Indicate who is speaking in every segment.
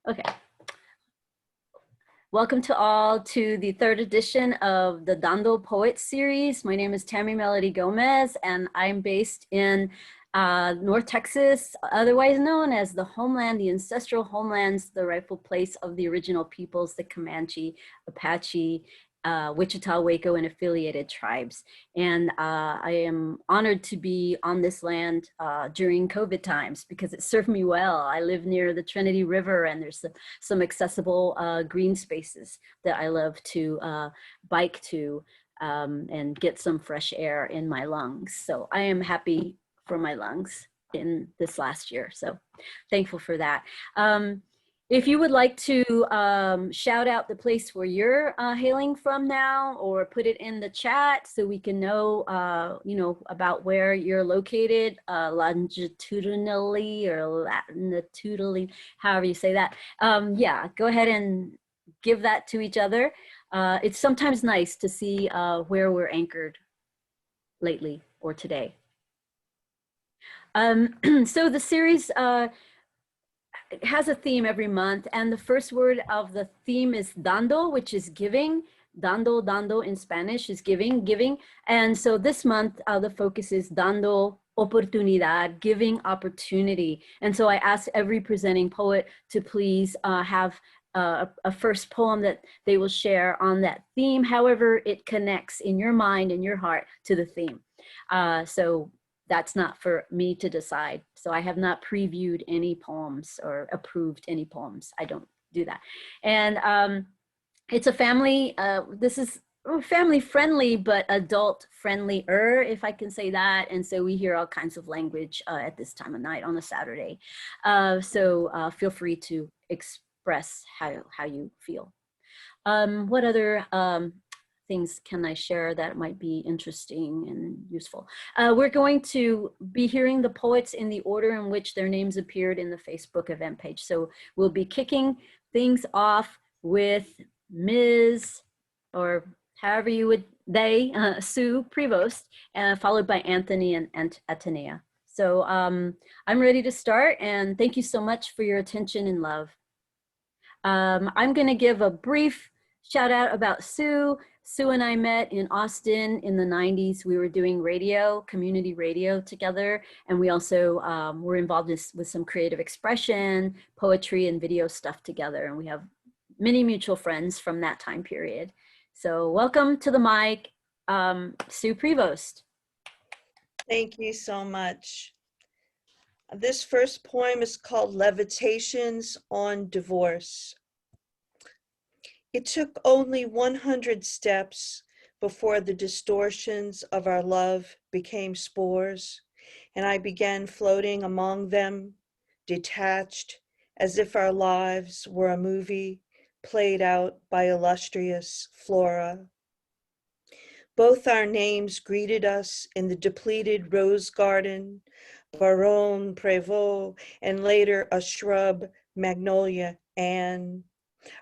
Speaker 1: Okay. Welcome to all to the third edition of the Dando Poet series. My name is Tammy Melody Gomez, and I'm based in North Texas, otherwise known as the homeland, the ancestral homelands, the rightful place of the original peoples, the Comanche, Apache, Wichita, Waco, and affiliated tribes. And I am honored to be on this land during COVID times because it served me well. I live near the Trinity River, and there's some accessible green spaces that I love to bike to and get some fresh air in my lungs. So I am happy for my lungs in this last year. So thankful for that. If you would like to shout out the place where you're hailing from now, or put it in the chat so we can know, about where you're located longitudinally or latitudinally, however you say that. Yeah, go ahead and give that to each other. It's sometimes nice to see where we're anchored lately or today. So the series it has a theme every month, and the first word of the theme is dando, which is giving. Dando in Spanish is giving. And so this month, the focus is dando oportunidad, giving opportunity. And so I asked every presenting poet to please have a first poem that they will share on that theme, however it connects in your mind and your heart to the theme. So that's not for me to decide. So I have not previewed any poems or approved any poems. I don't do that. And it's a family, this is family friendly, but adult friendlier, if I can say that. And so we hear all kinds of language at this time of night on a Saturday. So feel free to express how you feel. What other things can I share that might be interesting and useful? We're going to be hearing the poets in the order in which their names appeared in the Facebook event page. So we'll be kicking things off with Ms., or however you would, Sue Prevost, followed by Anthony and Atenea. So I'm ready to start, and thank you so much for your attention and love. I'm gonna give a brief shout out about Sue. Sue and I met in Austin in the 90s. We were doing radio, community radio together. And we also were involved with some creative expression, poetry, and video stuff together. And we have many mutual friends from that time period. So welcome to the mic, Sue Prevost.
Speaker 2: Thank you so much. This first poem is called Levitations on Divorce. It took only 100 steps before the distortions of our love became spores, and I began floating among them, detached, as if our lives were a movie played out by illustrious flora. Both our names greeted us in the depleted rose garden, Baron Prévost, and later a shrub, Magnolia Anne.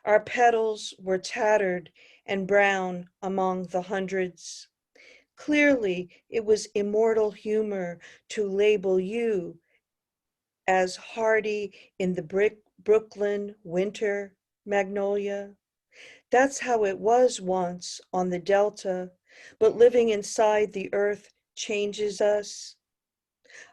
Speaker 2: Our petals were tattered and brown among the hundreds. Clearly, it was immortal humor to label you as hardy in the Brooklyn winter, Magnolia. That's how it was once on the Delta, but living inside the earth changes us.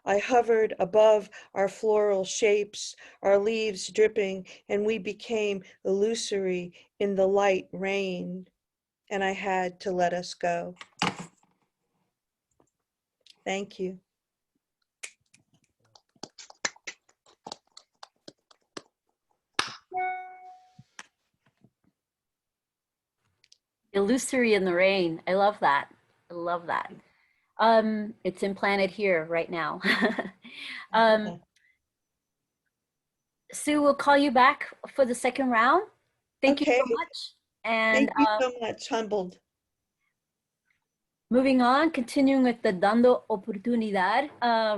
Speaker 2: I hovered above our floral shapes, our leaves dripping, and we became illusory in the light rain, and I had to let us go. Thank you.
Speaker 1: Illusory in the rain. I love that. I love that. It's implanted here right now. Sue, we'll call you back for the second round. Thank you so much. And
Speaker 2: thank you so much, humbled.
Speaker 1: Moving on, continuing with the Dando Oportunidad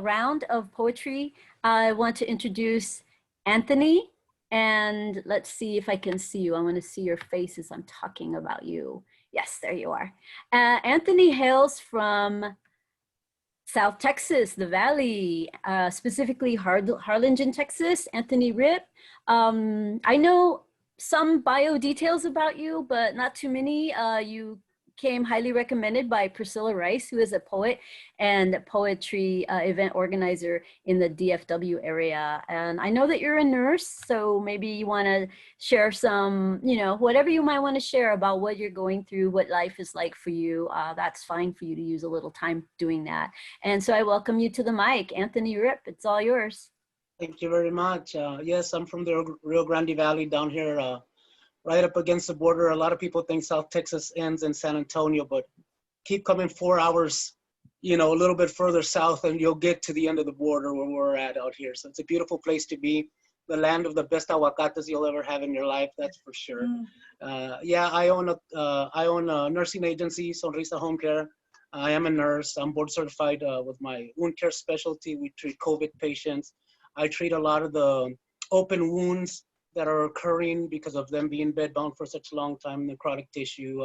Speaker 1: round of poetry, I want to introduce Anthony. And let's see if I can see you. I want to see your face as I'm talking about you. Yes, there you are. Anthony hails from South Texas, the Valley, specifically Harlingen, Texas, Anthony Rip. I know some bio details about you, but not too many. You came highly recommended by Priscilla Rice, who is a poet and poetry event organizer in the DFW area. And I know that you're a nurse, so maybe you want to share some, whatever you might want to share about what you're going through, what life is like for you. That's fine for you to use a little time doing that. And so I welcome you to the mic. Anthony Rip, it's all yours.
Speaker 3: Thank you very much. Yes, I'm from the Rio Grande Valley down here, right up against the border. A lot of people think South Texas ends in San Antonio, but keep coming 4 hours, a little bit further south and you'll get to the end of the border where we're at out here. So it's a beautiful place to be. The land of the best aguacates you'll ever have in your life, that's for sure. Yeah, I own a nursing agency, Sonrisa Home Care. I am a nurse. I'm board certified with my wound care specialty. We treat COVID patients. I treat a lot of the open wounds that are occurring because of them being bedbound for such a long time, necrotic tissue,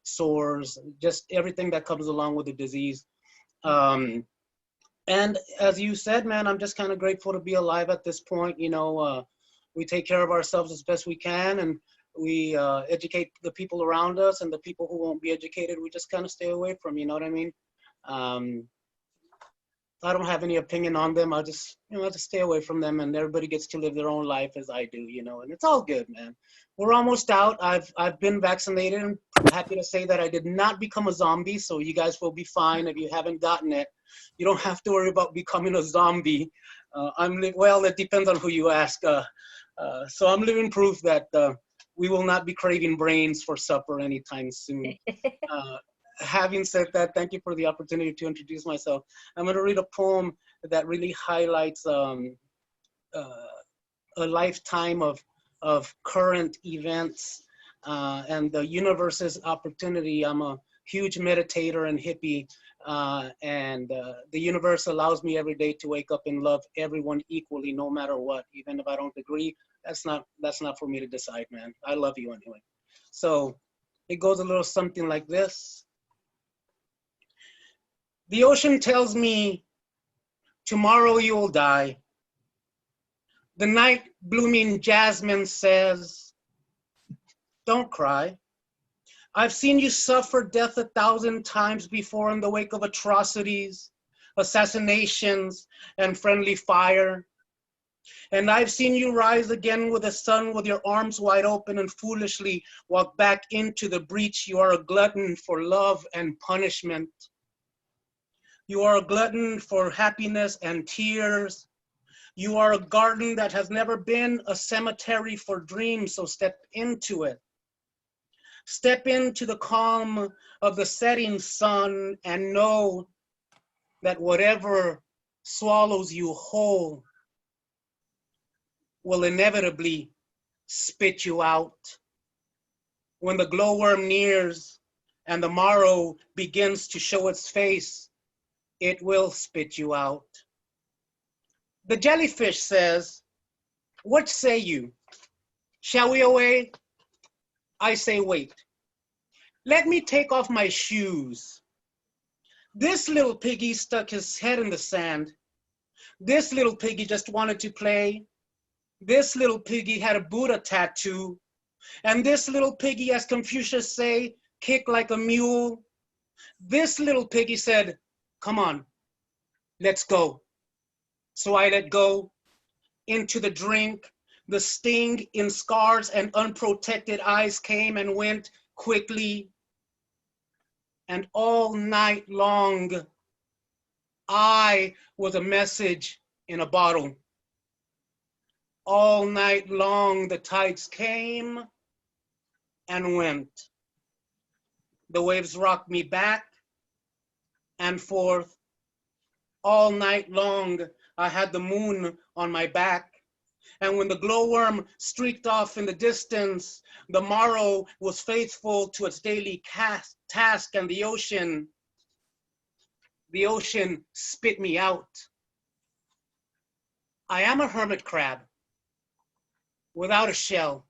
Speaker 3: sores, just everything that comes along with the disease. And as you said, man, I'm just kind of grateful to be alive at this point. We take care of ourselves as best we can, and we educate the people around us, and the people who won't be educated, we just kind of stay away from, you know what I mean? I don't have any opinion on them. I'll just stay away from them, and everybody gets to live their own life as I do, and it's all good, man. We're almost out. I've been vaccinated, and I'm happy to say that I did not become a zombie, so you guys will be fine if you haven't gotten it. You don't have to worry about becoming a zombie. Well, it depends on who you ask. So I'm living proof that we will not be craving brains for supper anytime soon. Having said that, thank you for the opportunity to introduce myself. I'm going to read a poem that really highlights a lifetime of current events and the universe's opportunity. I'm a huge meditator and hippie, and the universe allows me every day to wake up and love everyone equally, no matter what. Even if I don't agree, that's not for me to decide, man. I love you anyway. So it goes a little something like this. The ocean tells me tomorrow you'll die. The night blooming jasmine says, don't cry. I've seen you suffer death 1,000 times before in the wake of atrocities, assassinations, and friendly fire. And I've seen you rise again with the sun with your arms wide open and foolishly walk back into the breach. You are a glutton for love and punishment. You are a glutton for happiness and tears. You are a garden that has never been a cemetery for dreams, so step into it. Step into the calm of the setting sun and know that whatever swallows you whole will inevitably spit you out. When the glowworm nears and the morrow begins to show its face, it will spit you out. The jellyfish says, what say you? Shall we away? I say, wait. Let me take off my shoes. This little piggy stuck his head in the sand. This little piggy just wanted to play. This little piggy had a Buddha tattoo. And this little piggy, as Confucius say, kicked like a mule. This little piggy said, come on, let's go. So I let go into the drink. The sting in scars and unprotected eyes came and went quickly. And all night long, I was a message in a bottle. All night long, the tides came and went. The waves rocked me back and forth. All night long, I had the moon on my back. And when the glowworm streaked off in the distance, the morrow was faithful to its daily task, and the ocean spit me out. I am a hermit crab without a shell,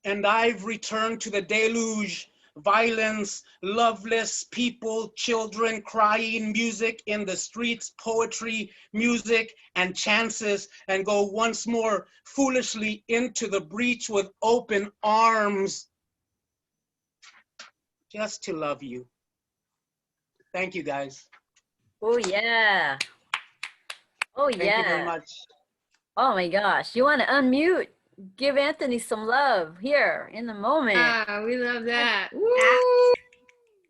Speaker 3: and I've returned to the deluge violence, loveless people, children crying, music in the streets, poetry, music, and chances, and go once more foolishly into the breach with open arms, just to love you. Thank you, guys.
Speaker 1: Oh, yeah. Oh,
Speaker 3: Thank you very
Speaker 1: yeah.
Speaker 3: much.
Speaker 1: Oh, my gosh. You want to unmute? Give Anthony some love here in the moment.
Speaker 4: Ah, we love that. Woo!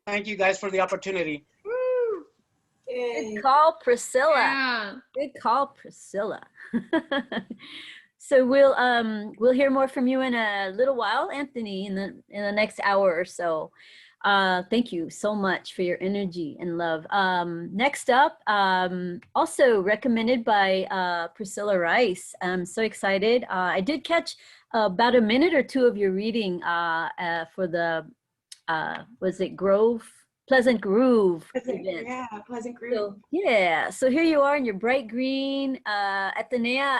Speaker 3: Thank you guys for the opportunity.
Speaker 4: Woo!
Speaker 1: Good call, Priscilla.
Speaker 4: Yeah.
Speaker 1: Good call, Priscilla. So we'll hear more from you in a little while, Anthony, in the next hour or so. Thank you so much for your energy and love. Next up, also recommended by Priscilla Rice. I'm so excited. I did catch about a minute or two of your reading for the, was it Pleasant Groove event.
Speaker 5: Yeah, Pleasant Groove.
Speaker 1: So, yeah, so here you are in your bright green Atenea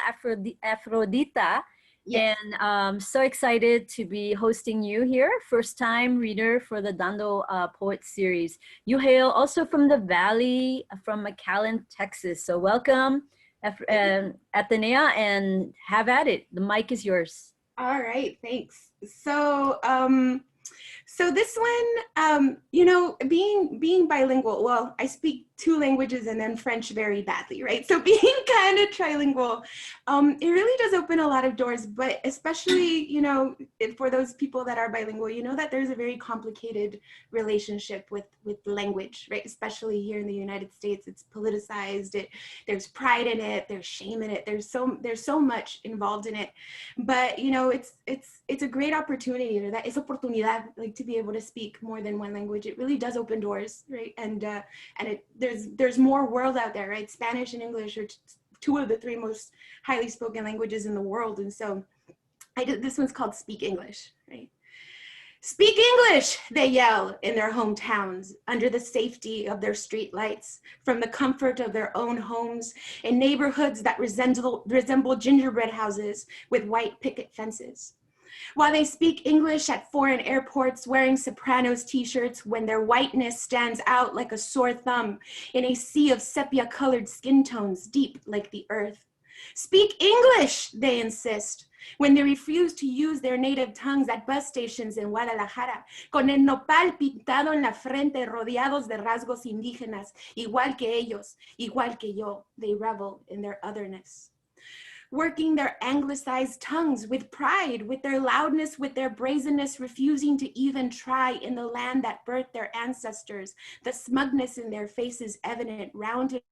Speaker 1: Aphrodita.
Speaker 5: Yes.
Speaker 1: And so excited to be hosting you here. First time reader for the Dando Poet Series. You hail also from the Valley, from McAllen, Texas. So welcome, Atenea, and have at it. The mic is yours.
Speaker 5: All right, thanks. So this one, you know, being bilingual, well, I speak 2 languages and then French very badly, right? So being kind of trilingual, it really does open a lot of doors, but especially, you know, for those people that are bilingual, you know that there's a very complicated relationship with language, right? Especially here in the United States, it's politicized, there's pride in it, there's shame in it, there's so much involved in it. But, you know, it's a great opportunity, or that is oportunidad, like to be able to speak more than one language. It really does open doors, right? And there's more world out there, right? Spanish and English are 2 of the 3 most highly spoken languages in the world. And so this one's called Speak English, right? Speak English, they yell in their hometowns, under the safety of their street lights, from the comfort of their own homes, in neighborhoods that resemble gingerbread houses with white picket fences. While they speak English at foreign airports, wearing Sopranos t-shirts when their whiteness stands out like a sore thumb in a sea of sepia-colored skin tones deep like the earth. Speak English, they insist, when they refuse to use their native tongues at bus stations in Guadalajara, con el nopal pintado en la frente, rodeados de rasgos indígenas, igual que ellos, igual que yo, they revel in their otherness. Working their anglicized tongues with pride, with their loudness, with their brazenness, refusing to even try in the land that birthed their ancestors, the smugness in their faces evident, rounded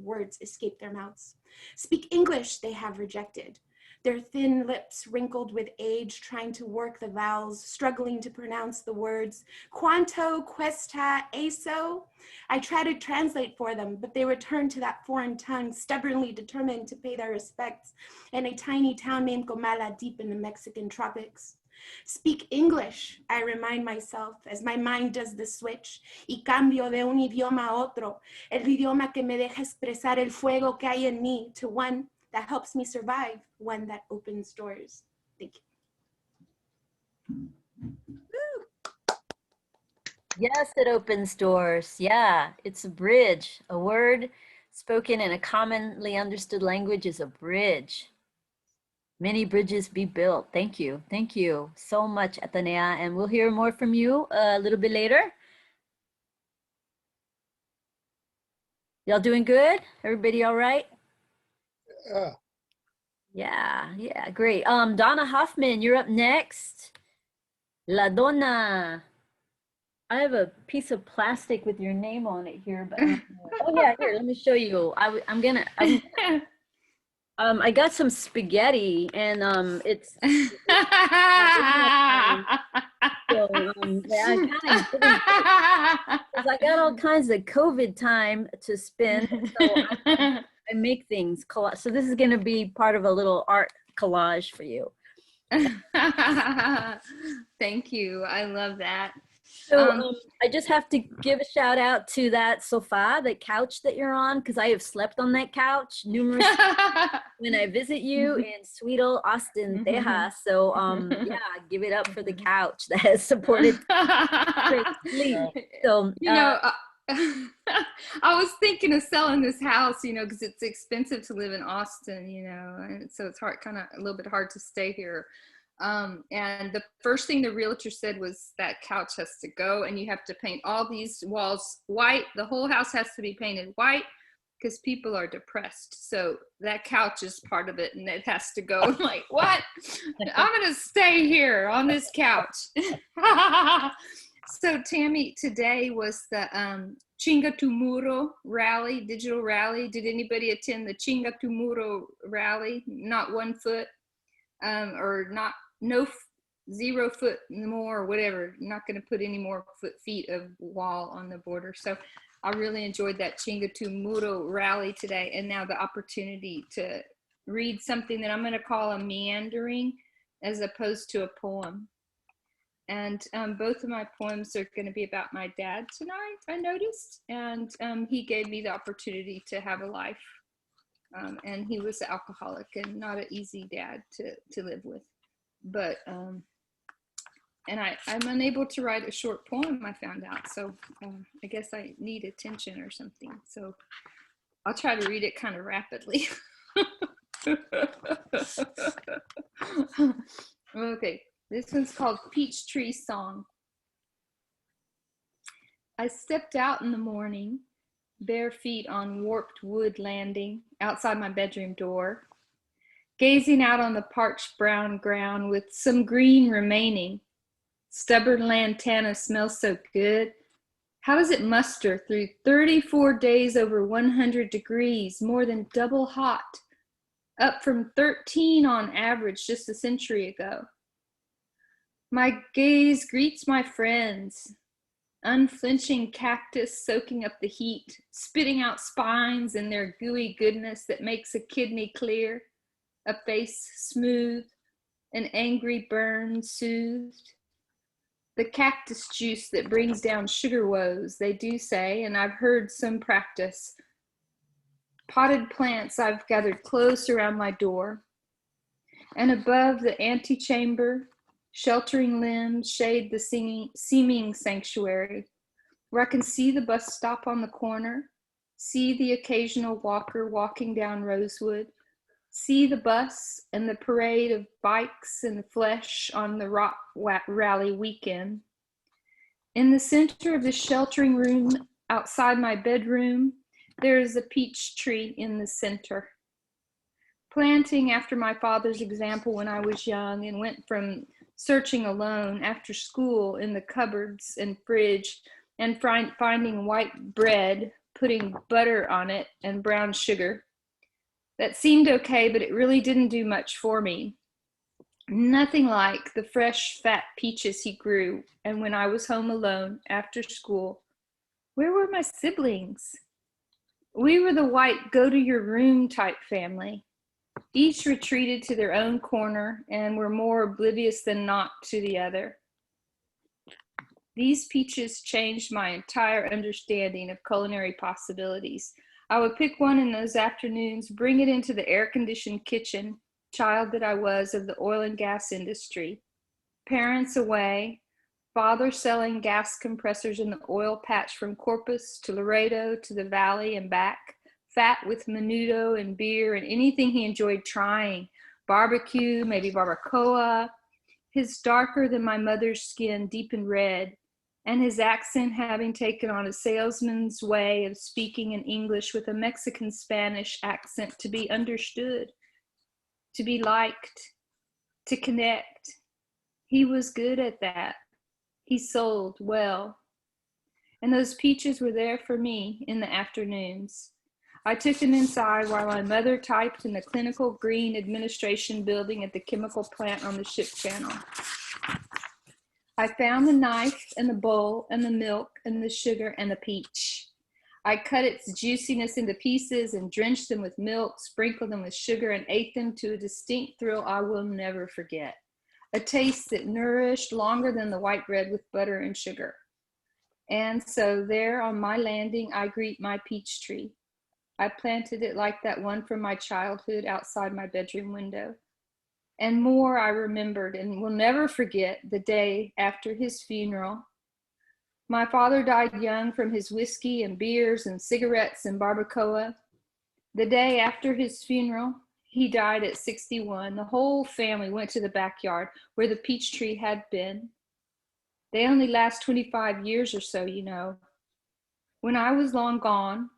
Speaker 5: words escape their mouths. Speak English, they have rejected. Their thin lips wrinkled with age, trying to work the vowels, struggling to pronounce the words. Quanto, questa, eso? I try to translate for them, but they return to that foreign tongue, stubbornly determined to pay their respects in a tiny town named Comala, deep in the Mexican tropics. Speak English, I remind myself, as my mind does the switch, y cambio de un idioma a otro, el idioma que me deja expresar el fuego que hay en mí, to one that helps me survive, one that opens doors. Thank you.
Speaker 1: Yes, it opens doors. Yeah, it's a bridge. A word spoken in a commonly understood language is a bridge. Many bridges be built. Thank you. Thank you so much, Atenea. And we'll hear more from you a little bit later. Y'all doing good? Everybody all right? Yeah, great. Donna Hoffman, you're up next. La Donna. I have a piece of plastic with your name on it here, but oh yeah, here, let me show you. I got some spaghetti and it's so, yeah, I got all kinds of COVID time to spend, so I make things collage. So this is going to be part of a little art collage for you.
Speaker 4: Thank you. I love that.
Speaker 1: So
Speaker 4: Um,
Speaker 1: I just have to give a shout out to that sofa, the couch that you're on, because I have slept on that couch numerous times when I visit you in sweet old Austin, Texas. So yeah, give it up for the couch that has supported great sleep. So
Speaker 4: You know, I was thinking of selling this house, you know, because it's expensive to live in Austin, you know, and so it's hard, kind of a little bit hard to stay here. And the first thing the realtor said was that couch has to go, and you have to paint all these walls white. The whole house has to be painted white because people are depressed. So that couch is part of it, and it has to go. I'm like, what? I'm gonna stay here on this couch. So Tammy, today was the Chinga tu Muro rally, digital rally. Did anybody attend the Chinga tu Muro rally? Not 1 foot, or not, no, 0 foot more, or whatever. Not going to put any more feet of wall on the border. So I really enjoyed that Chinga tu Muro rally today, and now the opportunity to read something that I'm going to call a meandering as opposed to a poem. And both of my poems are going to be about my dad tonight, I noticed. And he gave me the opportunity to have a life. And he was an alcoholic and not an easy dad to live with. But, and I'm unable to write a short poem, I found out. So I guess I need attention or something. So I'll try to read it kind of rapidly. Okay. This one's called Peachtree Song. I stepped out in the morning, bare feet on warped wood landing outside my bedroom door, gazing out on the parched brown ground with some green remaining. Stubborn lantana smells so good. How does it muster through 34 days over 100 degrees, more than double hot, up from 13 on average just a century ago? My gaze greets my friends, unflinching cactus soaking up the heat, spitting out spines in their gooey goodness that makes a kidney clear, a face smooth, an angry burn soothed. The cactus juice that brings down sugar woes, they do say, and I've heard some practice. Potted plants I've gathered close around my door, and above the antechamber, sheltering limbs shade the seeming sanctuary, where I can see the bus stop on the corner, see the occasional walker walking down Rosewood, see the bus and the parade of bikes and flesh on the rock rally weekend. In the center of the sheltering room outside my bedroom, there is a peach tree in the center. Planting after my father's example when I was young, and went from searching alone after school in the cupboards and fridge and finding white bread, putting butter on it and brown sugar. That seemed okay, but it really didn't do much for me. Nothing like the fresh, fat peaches he grew. And when I was home alone after school, where were my siblings? We were the white go-to-your-room type family. Each retreated to their own corner and were more oblivious than not to the other. These peaches changed my entire understanding of culinary possibilities. I would pick one in those afternoons, bring it into the air-conditioned kitchen, child that I was of the oil and gas industry. Parents away, father selling gas compressors in the oil patch from Corpus to Laredo to the Valley and back, fat with menudo and beer and anything he enjoyed trying, barbecue, maybe barbacoa, his darker than my mother's skin, deep and red, and his accent having taken on a salesman's way of speaking in English with a Mexican Spanish accent to be understood, to be liked, to connect. He was good at that. He sold well. And those peaches were there for me in the afternoons. I took them inside while my mother typed in the clinical green administration building at the chemical plant on the ship channel. I found the knife and the bowl and the milk and the sugar and the peach. I cut its juiciness into pieces and drenched them with milk, sprinkled them with sugar, and ate them to a distinct thrill I will never forget. a taste that nourished longer than the white bread with butter and sugar. And so there on my landing, I greet my peach tree. I planted it like that one from my childhood outside my bedroom window. And more I remembered and will never forget the day after his funeral. My father died young from his whiskey and beers and cigarettes and barbacoa. The day after his funeral, he died at 61. The whole family went to the backyard where the peach tree had been. They only last 25 years or so, you know. When I was long gone,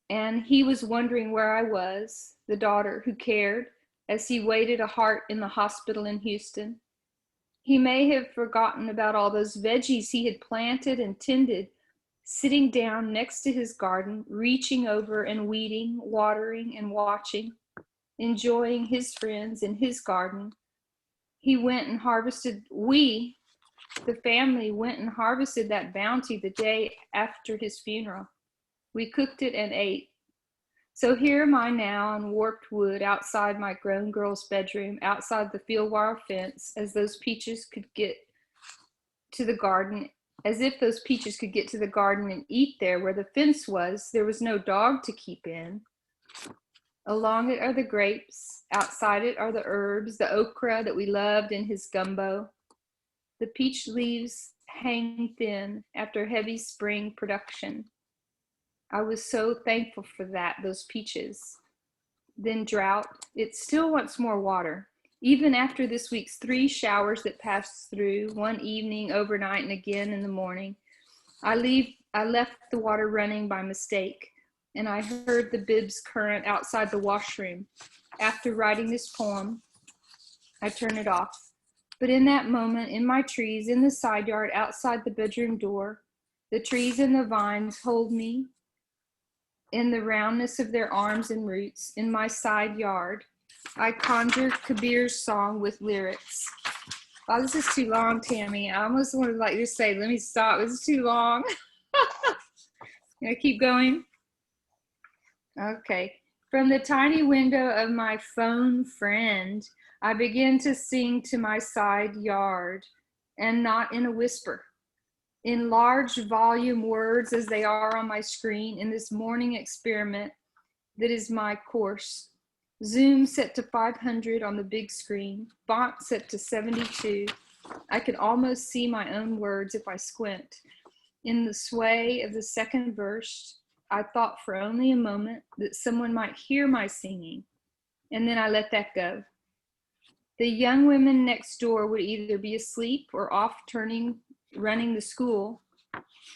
Speaker 4: and he was wondering where I was, the daughter who cared, as he waited a heart in the hospital in Houston, he may have forgotten about all those veggies he had planted and tended, sitting down next to his garden, reaching over and weeding, watering and watching, enjoying his friends in his garden. He went and harvested, the family went and harvested that bounty the day after his funeral. We cooked it and ate. So here am I now on warped wood outside my grown girl's bedroom, outside the field wire fence, as if those peaches could get to the garden and eat there where the fence was. There was no dog to keep in. Along it are the grapes. Outside it are the herbs, the okra that we loved in his gumbo. The peach leaves hang thin after heavy spring production. I was so thankful for that, those peaches. Then drought. It still wants more water. Even after this week's 3 showers that passed through, one evening, overnight, and again in the morning, I left the water running by mistake, and I heard the Bibbs current outside the washroom. After writing this poem, I turned it off. But in that moment, in my trees, in the side yard, outside the bedroom door, the trees and the vines hold me in the roundness of their arms and roots. In my side yard, I conjure Kabir's song with lyrics. Oh, this is too long, Tammy. I almost wanted to just say, let me stop. This is too long. Can I keep going? Okay. From the tiny window of my phone friend, I begin to sing to my side yard, and not in a whisper. In large volume words as they are on my screen in this morning experiment that is my course. Zoom set to 500 on the big screen, font set to 72. I can almost see my own words if I squint. In the sway of the second verse, I thought for only a moment that someone might hear my singing, and then I let that go. The young women next door would either be asleep or off running the school.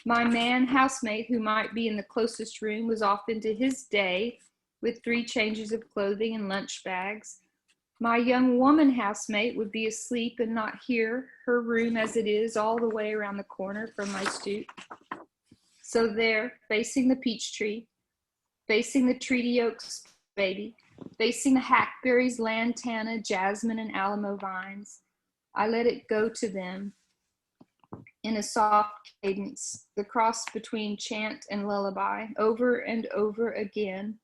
Speaker 4: My man housemate, who might be in the closest room, was off into his day with 3 changes of clothing and lunch bags. My young woman housemate would be asleep and not hear her room as it is all the way around the corner from my stoop. So there, facing the peach tree, facing the treaty oaks, baby, facing the hackberries, lantana, jasmine, and alamo vines, I let it go to them in a soft cadence, the cross between chant and lullaby, over and over again,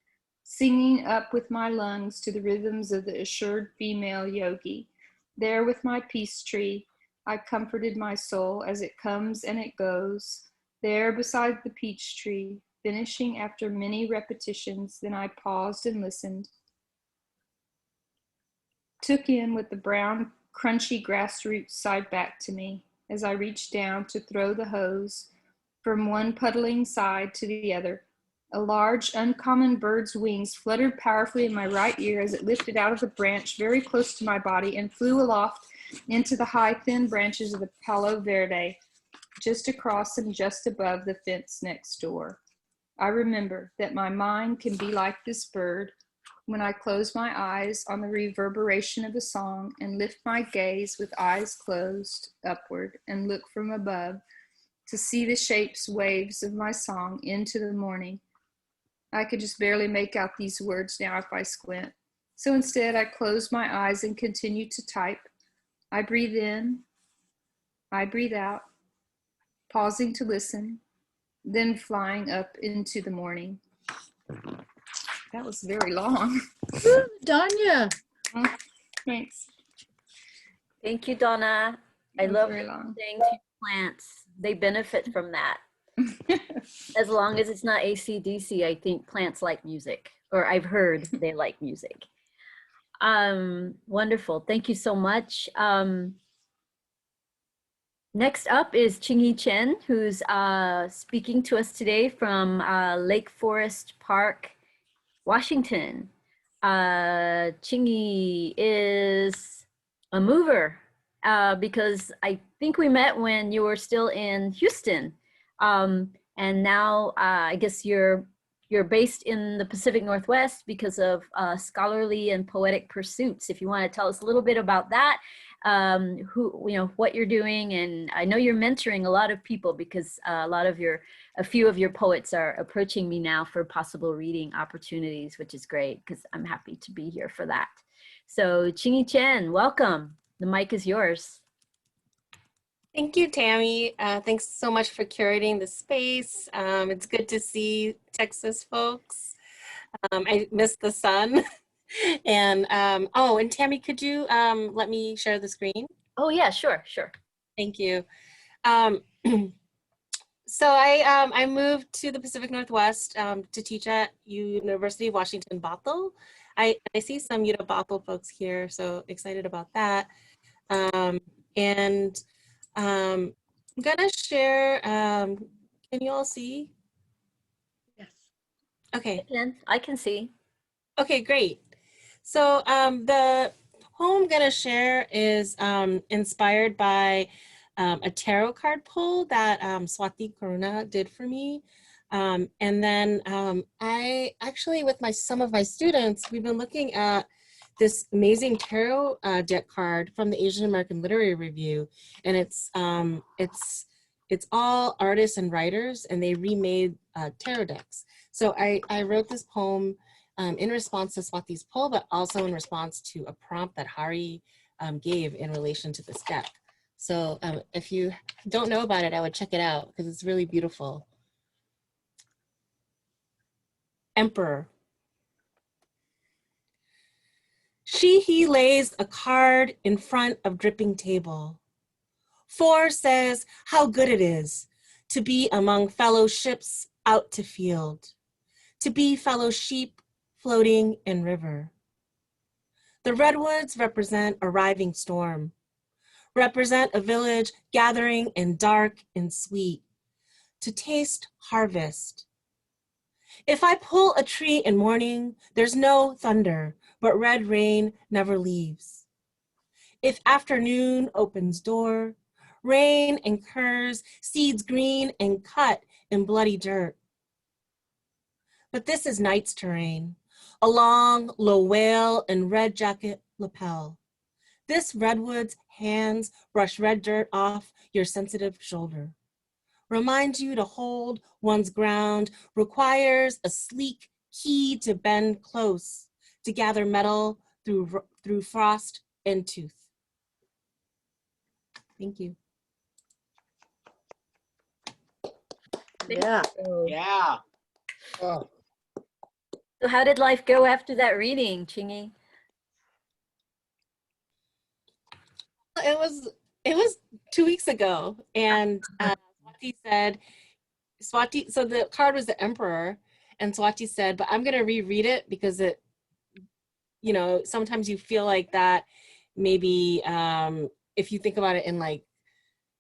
Speaker 4: singing up with my lungs to the rhythms of the assured female yogi. There with my peace tree, I comforted my soul as it comes and it goes. There beside the peach tree, finishing after many repetitions, then I paused and listened. Took in what the brown, crunchy grassroots sighed back to me as I reached down to throw the hose from one puddling side to the other. A large, uncommon bird's wings fluttered powerfully in my right ear as it lifted out of the branch very close to my body and flew aloft into the high, thin branches of the Palo Verde, just across and just above the fence next door. I remember that my mind can be like this bird when I close my eyes on the reverberation of the song and lift my gaze with eyes closed upward and look from above to see the shapes, waves of my song into the morning. I could just barely make out these words now if I squint. So instead, I close my eyes and continue to type. I breathe in, I breathe out, pausing to listen, then flying up into the morning. That was very long.
Speaker 6: Danya.
Speaker 4: Thanks.
Speaker 1: Thank you, Donna. I
Speaker 4: It was
Speaker 1: love
Speaker 4: very
Speaker 1: what
Speaker 4: long.
Speaker 1: you're saying to plants. They benefit from that. As long as it's not AC/DC, I think plants like music, or I've heard they like music. Wonderful. Thank you so much. Next up is Chingy Chen, who's speaking to us today from Lake Forest Park, Washington. Chingy is a mover because I think we met when you were still in Houston. And now I guess you're based in the Pacific Northwest because of scholarly and poetic pursuits. If you want to tell us a little bit about that, what you're doing. And I know you're mentoring a lot of people because a few of your poets are approaching me now for possible reading opportunities, which is great because I'm happy to be here for that. So Chingy Chen, welcome. The mic is yours.
Speaker 6: Thank you, Tammy. Thanks so much for curating the space. It's good to see Texas folks. I missed the sun. And and Tammy, could you let me share the screen?
Speaker 1: Oh yeah, sure.
Speaker 6: Thank you. So I moved to the Pacific Northwest to teach at University of Washington, Bothell. I see some Bothell folks here, so excited about that. I'm gonna share, can you all see?
Speaker 2: Yes.
Speaker 6: Okay.
Speaker 1: I can see.
Speaker 6: Okay, great. So the poem I'm gonna share is inspired by a tarot card pull that Swati Karuna did for me. And then I actually, with some of my students, we've been looking at this amazing tarot deck card from the Asian American Literary Review, and it's all artists and writers, and they remade tarot decks. So I wrote this poem in response to Swati's poll, but also in response to a prompt that Hari gave in relation to this deck. So if you don't know about it, I would check it out because it's really beautiful. Emperor. He lays a card in front of dripping table. 4 says how good it is to be among fellow ships out to field, to be fellow sheep floating in river. The redwoods represent arriving storm, represent a village gathering in dark and sweet, to taste harvest. If I pull a tree in morning, there's no thunder, but red rain never leaves. If afternoon opens door, rain incurs seeds green and cut in bloody dirt. But this is night's terrain, a long, low wail and red jacket lapel. This redwood's hands brush red dirt off your sensitive shoulder. Reminds you to hold one's ground, requires a sleek key to bend close, to gather metal through frost and tooth. Thank you.
Speaker 2: Yeah.
Speaker 3: Yeah. Oh.
Speaker 1: So how did life go after that reading, Chingy?
Speaker 6: It was 2 weeks ago, and Swati said, so the card was the Emperor, and Swati said, but I'm gonna reread it because it, sometimes you feel like that maybe if you think about it in like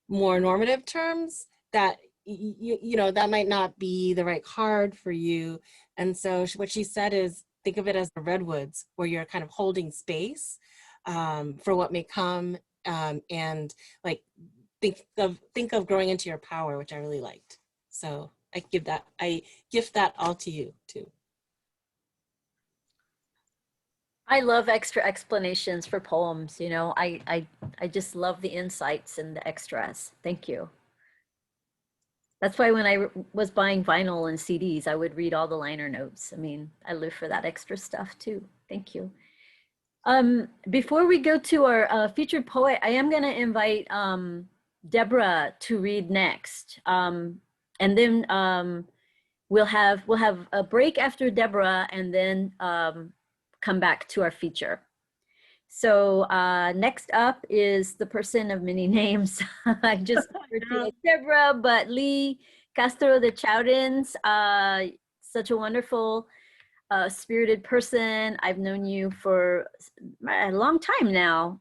Speaker 6: more normative terms, that that might not be the right card for you. And so what she said is, think of it as the redwoods, where you're kind of holding space for what may come, and like think of growing into your power, which I really liked. So I gift that all to you too.
Speaker 1: I love extra explanations for poems. I just love the insights and the extras. Thank you. That's why when I was buying vinyl and CDs, I would read all the liner notes. I mean, I live for that extra stuff too. Thank you. Before we go to our featured poet, I am going to invite Deborah to read next. And then we'll have a break after Deborah, and then come back to our feature. So next up is the person of many names. I just referred to as Deborah, but Lee Castro de Chowdins, such a wonderful, spirited person. I've known you for a long time now.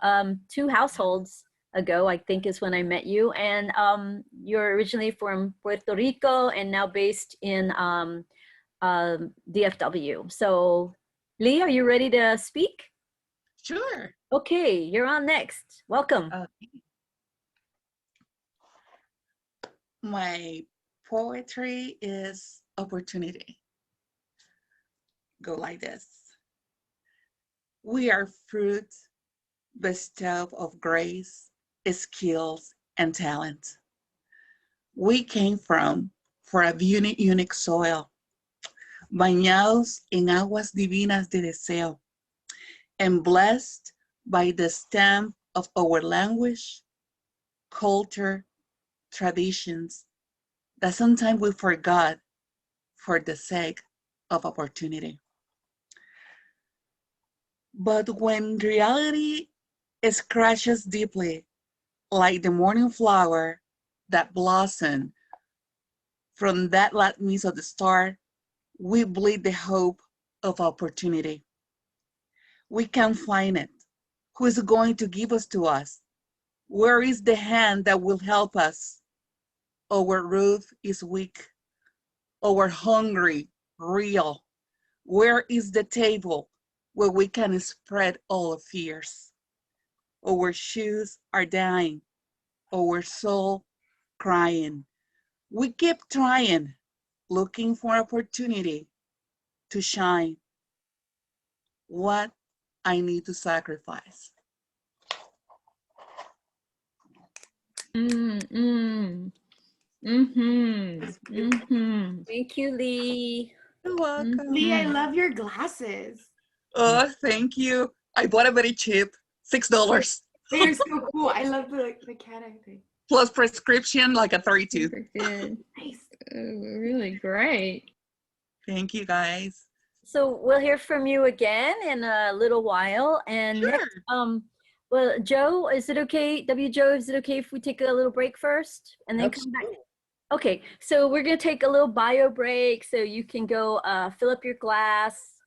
Speaker 1: 2 households ago, I think, is when I met you. And you're originally from Puerto Rico and now based in DFW. So Lee, are you ready to speak?
Speaker 7: Sure.
Speaker 1: Okay, you're on next. Welcome.
Speaker 7: My poetry is opportunity. Go like this. We are fruit bestowed of grace, skills, and talent. We came for a unique soil, bañados en aguas divinas de deseo, and blessed by the stamp of our language, culture, traditions that sometimes we forgot for the sake of opportunity. But when reality scratches deeply, like the morning flower that blossomed from that last miss of the star, we bleed the hope of opportunity. We can't find it. Who is going to give us to us? Where is the hand that will help us? Our roof is weak. Our hungry, real. Where is the table where we can spread all our fears? Our shoes are dying. Our soul crying. We keep trying, looking for opportunity to shine. What I need to sacrifice.
Speaker 1: Thank you, Lee.
Speaker 7: You're welcome.
Speaker 5: Lee, I love your glasses.
Speaker 7: Oh, thank you. I bought it very cheap, $6.
Speaker 5: They're so cool. I love the cat eye thing.
Speaker 7: Plus prescription, like a 32.
Speaker 4: Super good.
Speaker 5: Nice.
Speaker 4: Really great.
Speaker 7: Thank you, guys.
Speaker 1: So we'll hear from you again in a little while. And
Speaker 7: Sure.
Speaker 1: next, well, Joe, is it okay? Joe, is it okay if we take a little break first and then come back? Okay, so we're gonna take a little bio break so you can go fill up your glass,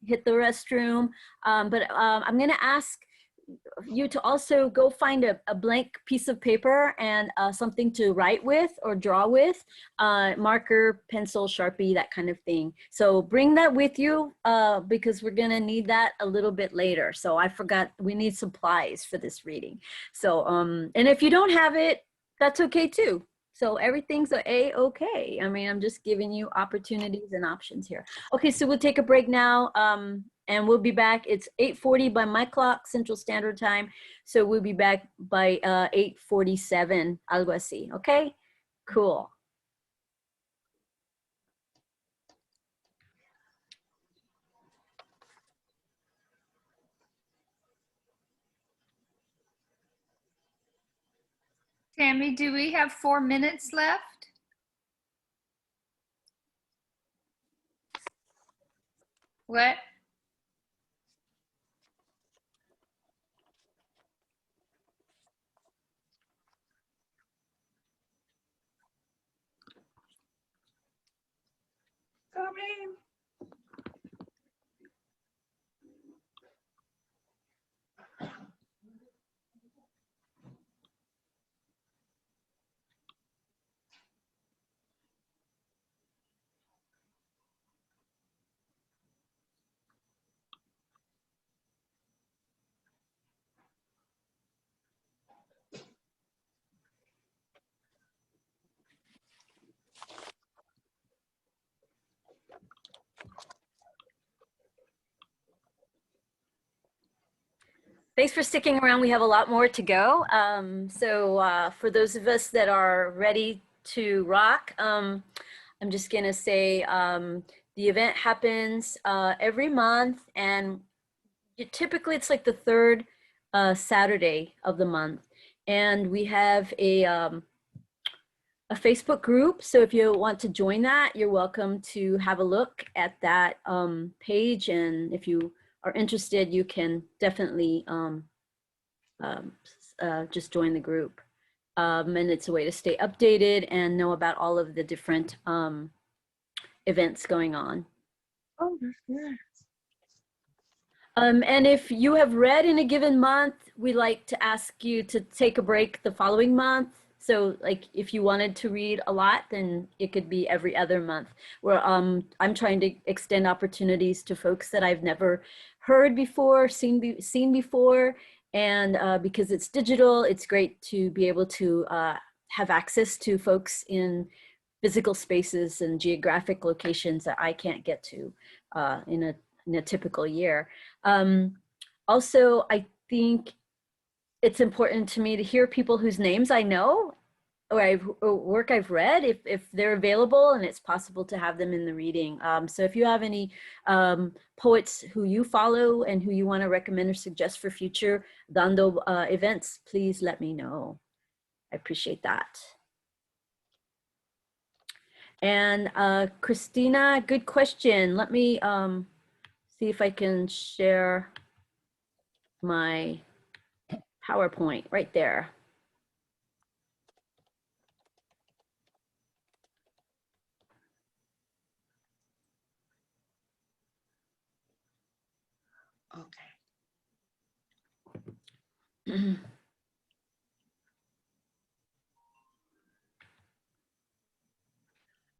Speaker 1: hit the restroom. But I'm gonna ask you to also go find a blank piece of paper and something to write with or draw with, marker, pencil, Sharpie, that kind of thing. So bring that with you because we're gonna need that a little bit later. So I forgot, we need supplies for this reading. So, and if you don't have it, that's okay too. So everything's a-okay. I mean, I'm just giving you opportunities and options here. Okay, so we'll take a break now. And we'll be back. It's 8:40 by my clock, Central Standard Time. So we'll be back by 8:47, algo así, okay? Cool.
Speaker 4: Tammy, do we have 4 minutes left? What?
Speaker 7: Coming.
Speaker 1: Thanks for sticking around. We have a lot more to go. So for those of us that are ready to rock, I'm just gonna say the event happens every month, and typically it's like the third Saturday of the month. And we have a Facebook group. So if you want to join that, you're welcome to have a look at that page. And if you are interested, you can definitely just join the group. And it's a way to stay updated and know about all of the different events going on.
Speaker 7: Oh, that's good.
Speaker 1: And if you have read in a given month, we like to ask you to take a break the following month. So like if you wanted to read a lot, then it could be every other month. Where I'm trying to extend opportunities to folks that I've never heard before, seen before. And because it's digital, it's great to be able to have access to folks in physical spaces and geographic locations that I can't get to in a typical year. Also, I think it's important to me to hear people whose names I know or work I've read if they're available and it's possible to have them in the reading. So if you have any poets who you follow and who you want to recommend or suggest for future Dando events, please let me know. I appreciate that. And Christina, good question. Let me see if I can share my PowerPoint right there.
Speaker 7: Okay.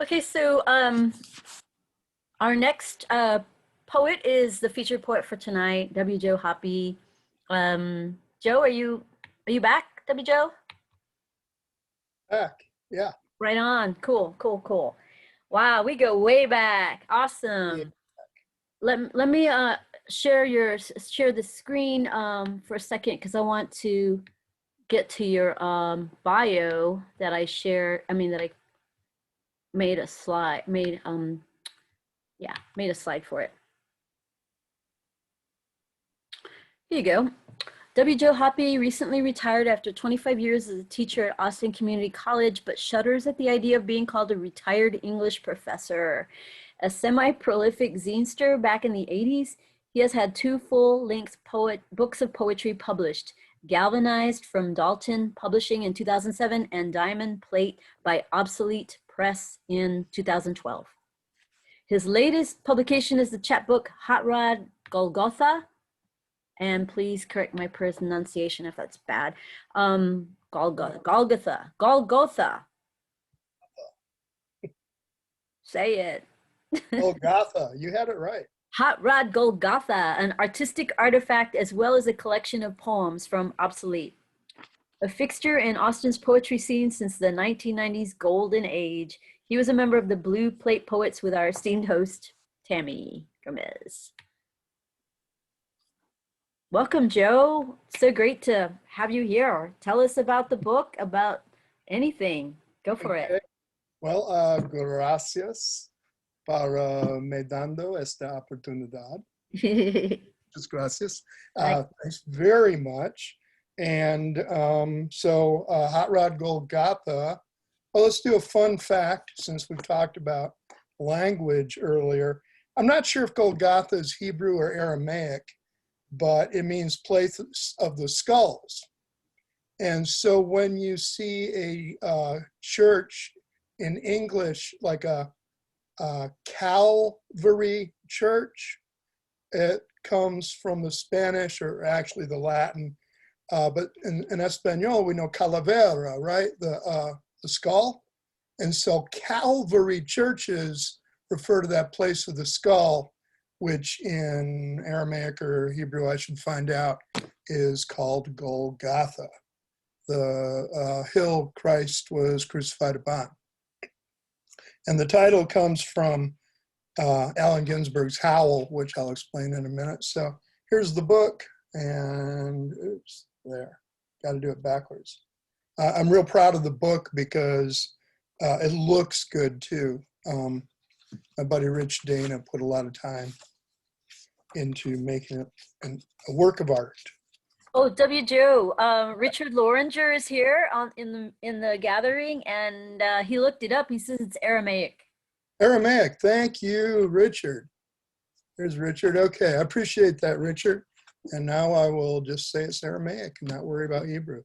Speaker 1: Okay, so our next poet is the featured poet for tonight, W. Joe Hoppy. Joe, are you back, W. Joe?
Speaker 8: Back, yeah.
Speaker 1: Right on. Cool, cool, cool. Wow, we go way back. Awesome.
Speaker 8: Yeah.
Speaker 1: Let me share the screen for a second because I want to get to your bio that I shared. I mean that I made a slide. Made a slide for it. Here you go. W. Joe Hoppy recently retired after 25 years as a teacher at Austin Community College, but shudders at the idea of being called a retired English professor. A semi-prolific zinester back in the 80s, he has had 2 full-length books of poetry published, Galvanized from Dalton Publishing in 2007 and Diamond Plate by Obsolete Press in 2012. His latest publication is the chapbook Hot Rod Golgotha, and please correct my pronunciation if that's bad. Golgotha. Say it.
Speaker 8: Golgotha, you had it right.
Speaker 1: Hot Rod Golgotha, an artistic artifact as well as a collection of poems from Obsolete. A fixture in Austin's poetry scene since the 1990s golden age, he was a member of the Blue Plate Poets with our esteemed host, Tammy Gomez. Welcome, Joe. So great to have you here. Tell us about the book, about anything. Go for it.
Speaker 8: Well, gracias por me dando esta oportunidad. Just gracias. Thanks very much. And so Hot Rod Golgotha, well, let's do a fun fact since we talked about language earlier. I'm not sure if Golgotha is Hebrew or Aramaic, but it means place of the skulls. And so when you see a church in English, like a Calvary church, it comes from the Spanish or actually the Latin, but in Espanol, we know calavera, right? The skull. And so Calvary churches refer to that place of the skull, which in Aramaic or Hebrew, I should find out, is called Golgotha, the hill Christ was crucified upon. And the title comes from Allen Ginsberg's Howl, which I'll explain in a minute. So here's the book, and oops, there, got to do it backwards. I'm real proud of the book because it looks good too. My buddy Rich Dana put a lot of time into making it a work of art.
Speaker 1: Oh, W. Joe, Richard Loringer is here in the gathering, and he looked it up. He says it's Aramaic.
Speaker 8: Aramaic, thank you, Richard. There's Richard. Okay, I appreciate that, Richard. And now I will just say it's Aramaic and not worry about Hebrew.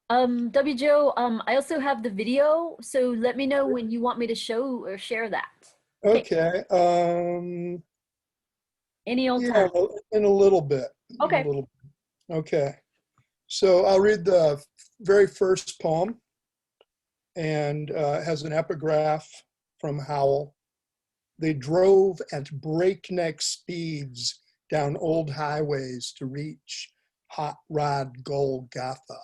Speaker 1: W. Joe, I also have the video, so let me know when you want me to show or share that.
Speaker 8: Okay.
Speaker 1: Any old
Speaker 8: Yeah,
Speaker 1: time.
Speaker 8: in a little bit.
Speaker 1: Okay.
Speaker 8: Okay. So I'll read the very first poem, and it has an epigraph from Howell. They drove at breakneck speeds down old highways to reach Hot Rod Golgotha.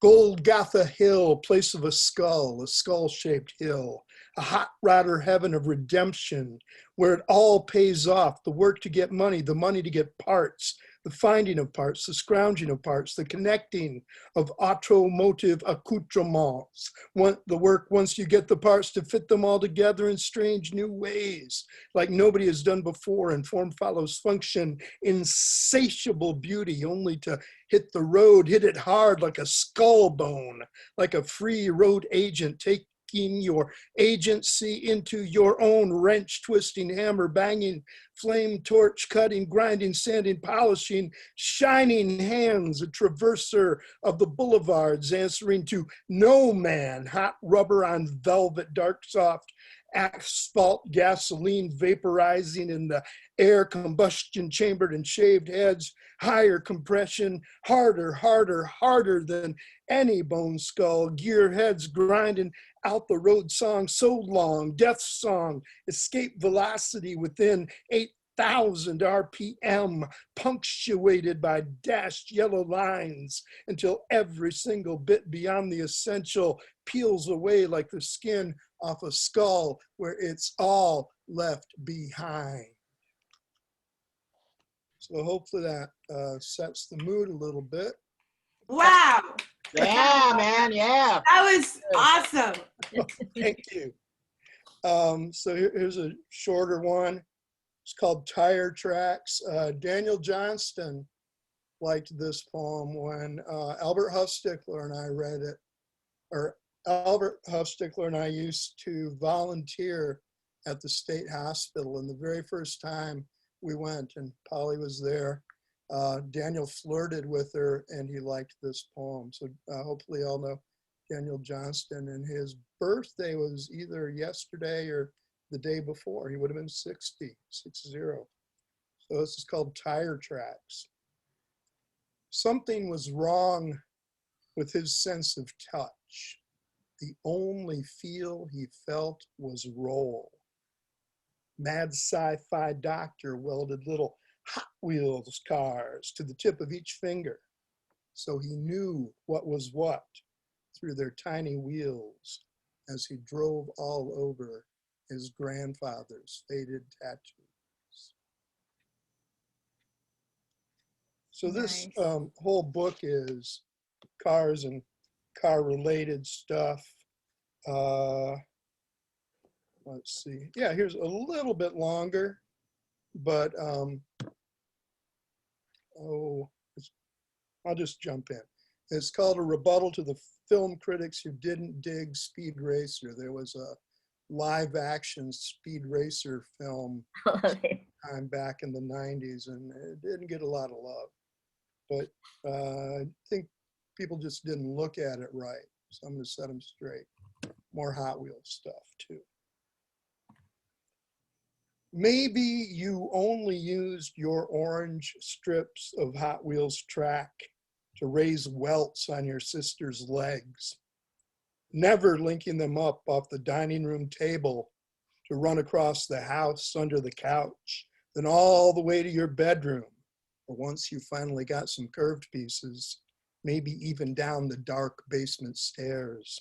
Speaker 8: Golgotha Hill, place of a skull-shaped hill, a hot rodder heaven of redemption, where it all pays off, the work to get money, the money to get parts, the finding of parts, the scrounging of parts, the connecting of automotive accoutrements, the work once you get the parts to fit them all together in strange new ways, like nobody has done before, and form follows function, insatiable beauty, only to hit the road, hit it hard like a skull bone, like a free road agent taking your agency into your own wrench twisting, hammer banging, flame torch cutting, grinding, sanding, polishing, shining hands, a traverser of the boulevards, answering to no man, hot rubber on velvet, dark soft, asphalt, gasoline vaporizing in the air, combustion chambered and shaved heads, higher compression, harder, harder, harder than any bone skull, gear heads grinding out the road song so long, death song, escape velocity within 8,000 RPM, punctuated by dashed yellow lines until every single bit beyond the essential peels away like the skin off a skull where it's all left behind. So hopefully that sets the mood a little bit.
Speaker 5: Wow.
Speaker 3: Yeah, man, yeah.
Speaker 5: That was awesome.
Speaker 8: Thank you. So here's a shorter one. It's called Tire Tracks. Daniel Johnston liked this poem when Albert Huffstickler and I read it, or Albert Huffstickler and I used to volunteer at the state hospital, and the very first time we went and Polly was there, Daniel flirted with her and he liked this poem. So hopefully y'all know Daniel Johnston, and his birthday was either yesterday or the day before. He would have been 60. So this is called Tire Tracks. Something was wrong with his sense of touch. The only feel he felt was roll. Mad sci-fi doctor welded little Hot Wheels cars to the tip of each finger, so he knew what was what through their tiny wheels as he drove all over his grandfather's faded tattoos. So this whole book is cars and car-related stuff. Let's see. Yeah, here's a little bit longer, but I'll just jump in. It's called A Rebuttal to the Film Critics Who Didn't Dig Speed Racer. There was a live action Speed Racer film time back in the 90s, and it didn't get a lot of love. But I think people just didn't look at it right. So I'm going to set them straight. More Hot Wheels stuff too. Maybe you only used your orange strips of Hot Wheels track to raise welts on your sister's legs, never linking them up off the dining room table to run across the house under the couch, then all the way to your bedroom. Or once you finally got some curved pieces, maybe even down the dark basement stairs.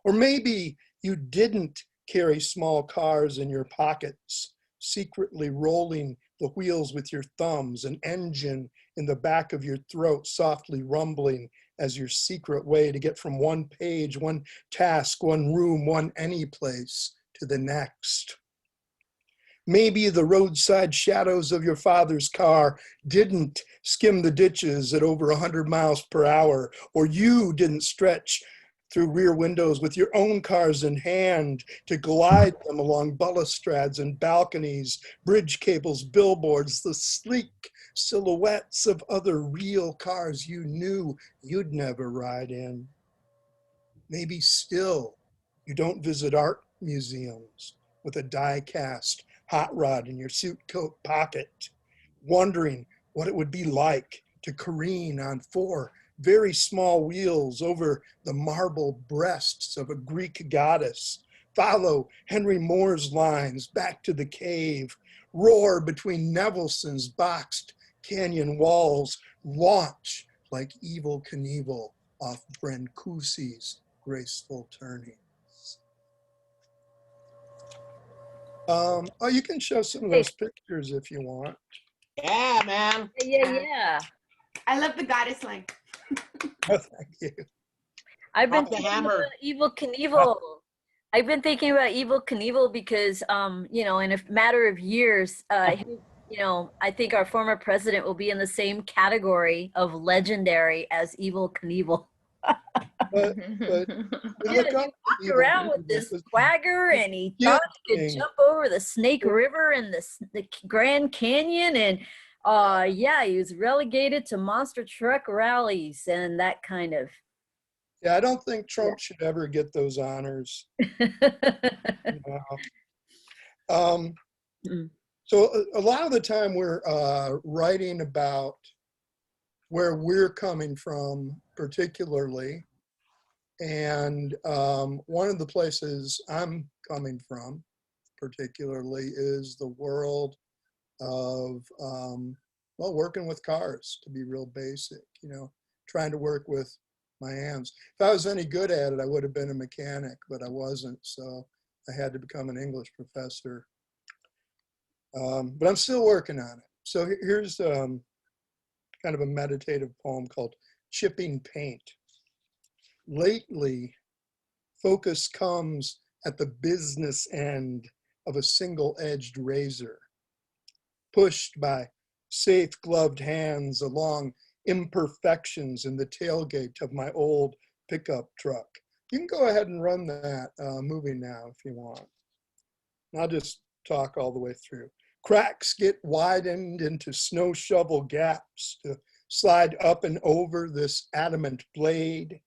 Speaker 8: Or maybe you didn't carry small cars in your pockets, secretly rolling the wheels with your thumbs, an engine in the back of your throat softly rumbling as your secret way to get from one page, one task, one room, one any place to the next. Maybe the roadside shadows of your father's car didn't skim the ditches at over 100 miles per hour, or you didn't stretch through rear windows with your own cars in hand to glide them along balustrades and balconies, bridge cables, billboards, the sleek silhouettes of other real cars you knew you'd never ride in. Maybe still you don't visit art museums with a die-cast hot rod in your suit coat pocket, wondering what it would be like to careen on 4 very small wheels over the marble breasts of a Greek goddess, follow Henry Moore's lines back to the cave, roar between Nevelson's boxed canyon walls, launch like Evel Knievel off Brancusi's graceful turnings. Oh, you can show some of those pictures if you want.
Speaker 3: Yeah, man.
Speaker 1: Yeah.
Speaker 5: I love the goddess line.
Speaker 8: Oh, thank you.
Speaker 1: I've been
Speaker 3: Pop the
Speaker 1: thinking
Speaker 3: hammer.
Speaker 1: about Evel Knievel. I've been thinking about Evel Knievel because, you know, in a matter of years, you know, I think our former president will be in the same category of legendary as Evel Knievel.
Speaker 8: But
Speaker 1: Yeah,
Speaker 8: look
Speaker 1: he
Speaker 8: up
Speaker 1: walked
Speaker 8: Evel
Speaker 1: around with
Speaker 8: Knievel,
Speaker 1: this
Speaker 8: 'cause
Speaker 1: swagger,
Speaker 8: he's
Speaker 1: and he thought he could
Speaker 8: gifting.
Speaker 1: jump over the Snake River and the Grand Canyon, and yeah, he was relegated to monster truck rallies and that kind of.
Speaker 8: Yeah, I don't think Trump should ever get those honors. You know.
Speaker 1: Mm.
Speaker 8: So a lot of the time we're writing about where we're coming from particularly. And one of the places I'm coming from particularly is the world of, well, working with cars, to be real basic, you know, trying to work with my hands. If I was any good at it, I would have been a mechanic, but I wasn't. So I had to become an English professor. But I'm still working on it. So here's kind of a meditative poem called Chipping Paint. Lately, focus comes at the business end of a single-edged razor, pushed by safe gloved hands along imperfections in the tailgate of my old pickup truck. You can go ahead and run that movie now if you want. I'll just talk all the way through. Cracks get widened into snow shovel gaps to slide up and over this adamant blade.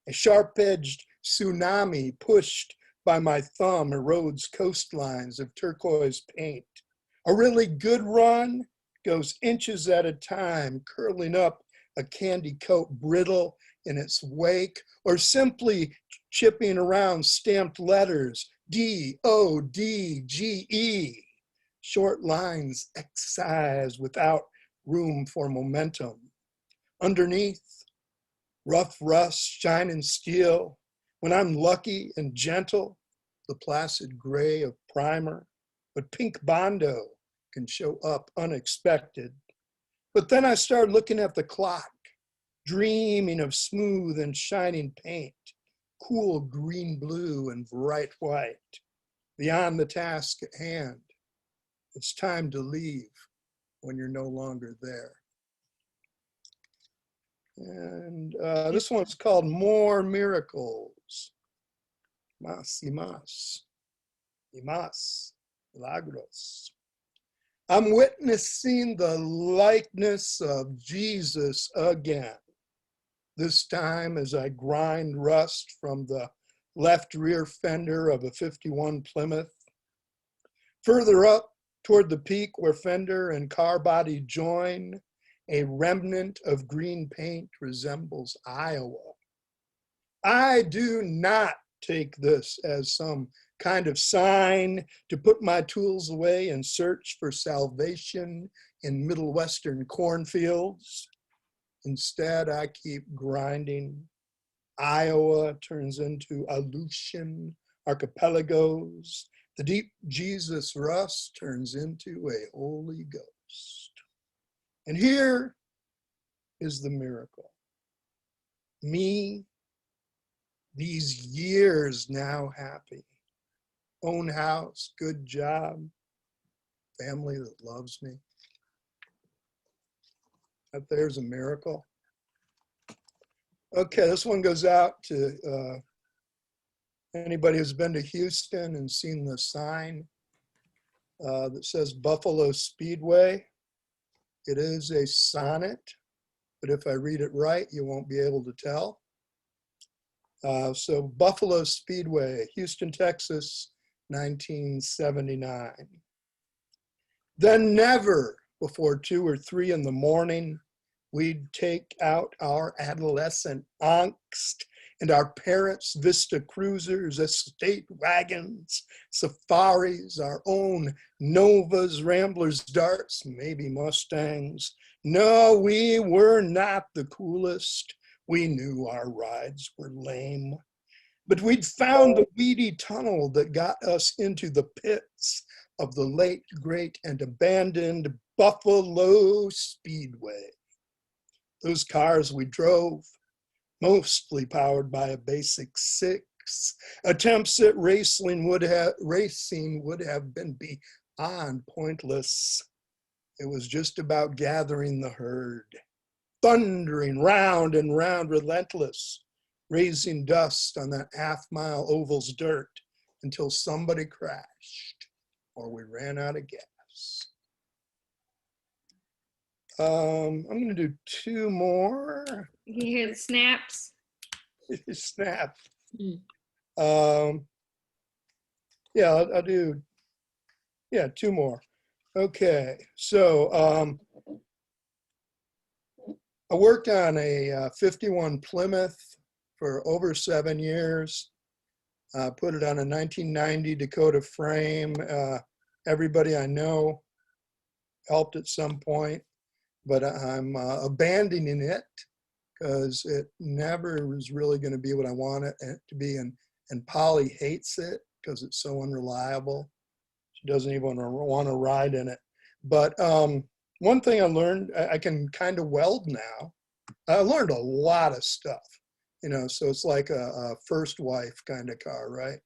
Speaker 8: A sharp-edged tsunami pushed by my thumb erodes coastlines of turquoise paint. A really good run goes inches at a time, curling up a candy coat brittle in its wake, or simply chipping around stamped letters, D-O-D-G-E. Short lines excise without room for momentum. Underneath, rough rust, shining steel. When I'm lucky and gentle, the placid gray of primer, but pink Bondo can show up unexpected. But then I start looking at the clock, dreaming of smooth and shining paint, cool green blue and bright white. Beyond the task at hand, it's time to leave when you're no longer there. And this one's called More Miracles. Más y más, y más milagros. I'm witnessing the likeness of Jesus again. This time as I grind rust from the left rear fender of a 51 Plymouth. Further up toward the peak where fender and car body join, a remnant of green paint resembles Iowa. I do not take this as some kind of sign to put my tools away and search for salvation in Middle Western cornfields. Instead, I keep grinding. Iowa turns into Aleutian archipelagos. The deep Jesus rust turns into a Holy Ghost. And here is the miracle. Me, these years now happy. Own house, good job, family that loves me. That there's a miracle. Okay, this one goes out to Anybody who's been to Houston and seen the sign that says Buffalo Speedway, it is a sonnet, but if I read it right, you won't be able to tell. So Buffalo Speedway, Houston, Texas, 1979. Then never before 2 or 3 in the morning, we'd take out our adolescent angst and our parents' Vista Cruisers, estate wagons, safaris, our own Novas, Ramblers, Darts, maybe Mustangs. No, we were not the coolest. We knew our rides were lame. But we'd found the weedy tunnel that got us into the pits of the late, great, and abandoned Buffalo Speedway. Those cars we drove, mostly powered by a basic 6. Attempts at racing would have been beyond pointless. It was just about gathering the herd, thundering round and round, relentless, raising dust on that half-mile oval's dirt until somebody crashed or we ran out of gas. I'm going to do 2 more.
Speaker 4: You hear the snaps?
Speaker 8: Snap. Yeah, I'll do, 2 more. Okay, so I worked on a 51 Plymouth for over 7 years. Put it on a 1990 Dakota frame. Everybody I know helped at some point, but I'm abandoning it because it never was really going to be what I want it to be. And Polly hates it because it's so unreliable. She doesn't even want to ride in it. But one thing I learned, I can kind of weld now. I learned a lot of stuff, so it's like a first wife kind of car, right?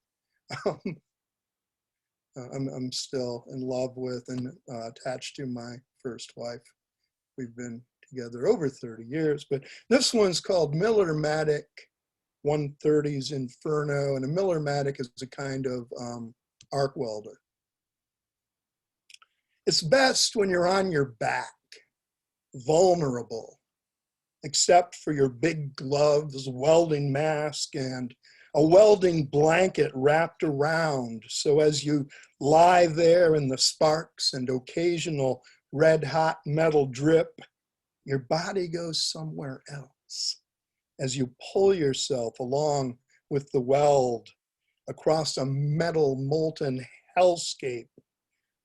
Speaker 8: I'm still in love with and attached to my first wife. We've been together over 30 years, but this one's called Miller-Matic 130's Inferno, and a Miller-Matic is a kind of arc welder. It's best when you're on your back, vulnerable, except for your big gloves, welding mask, and a welding blanket wrapped around. So as you lie there in the sparks and occasional red hot metal drip, your body goes somewhere else as you pull yourself along with the weld across a metal molten hellscape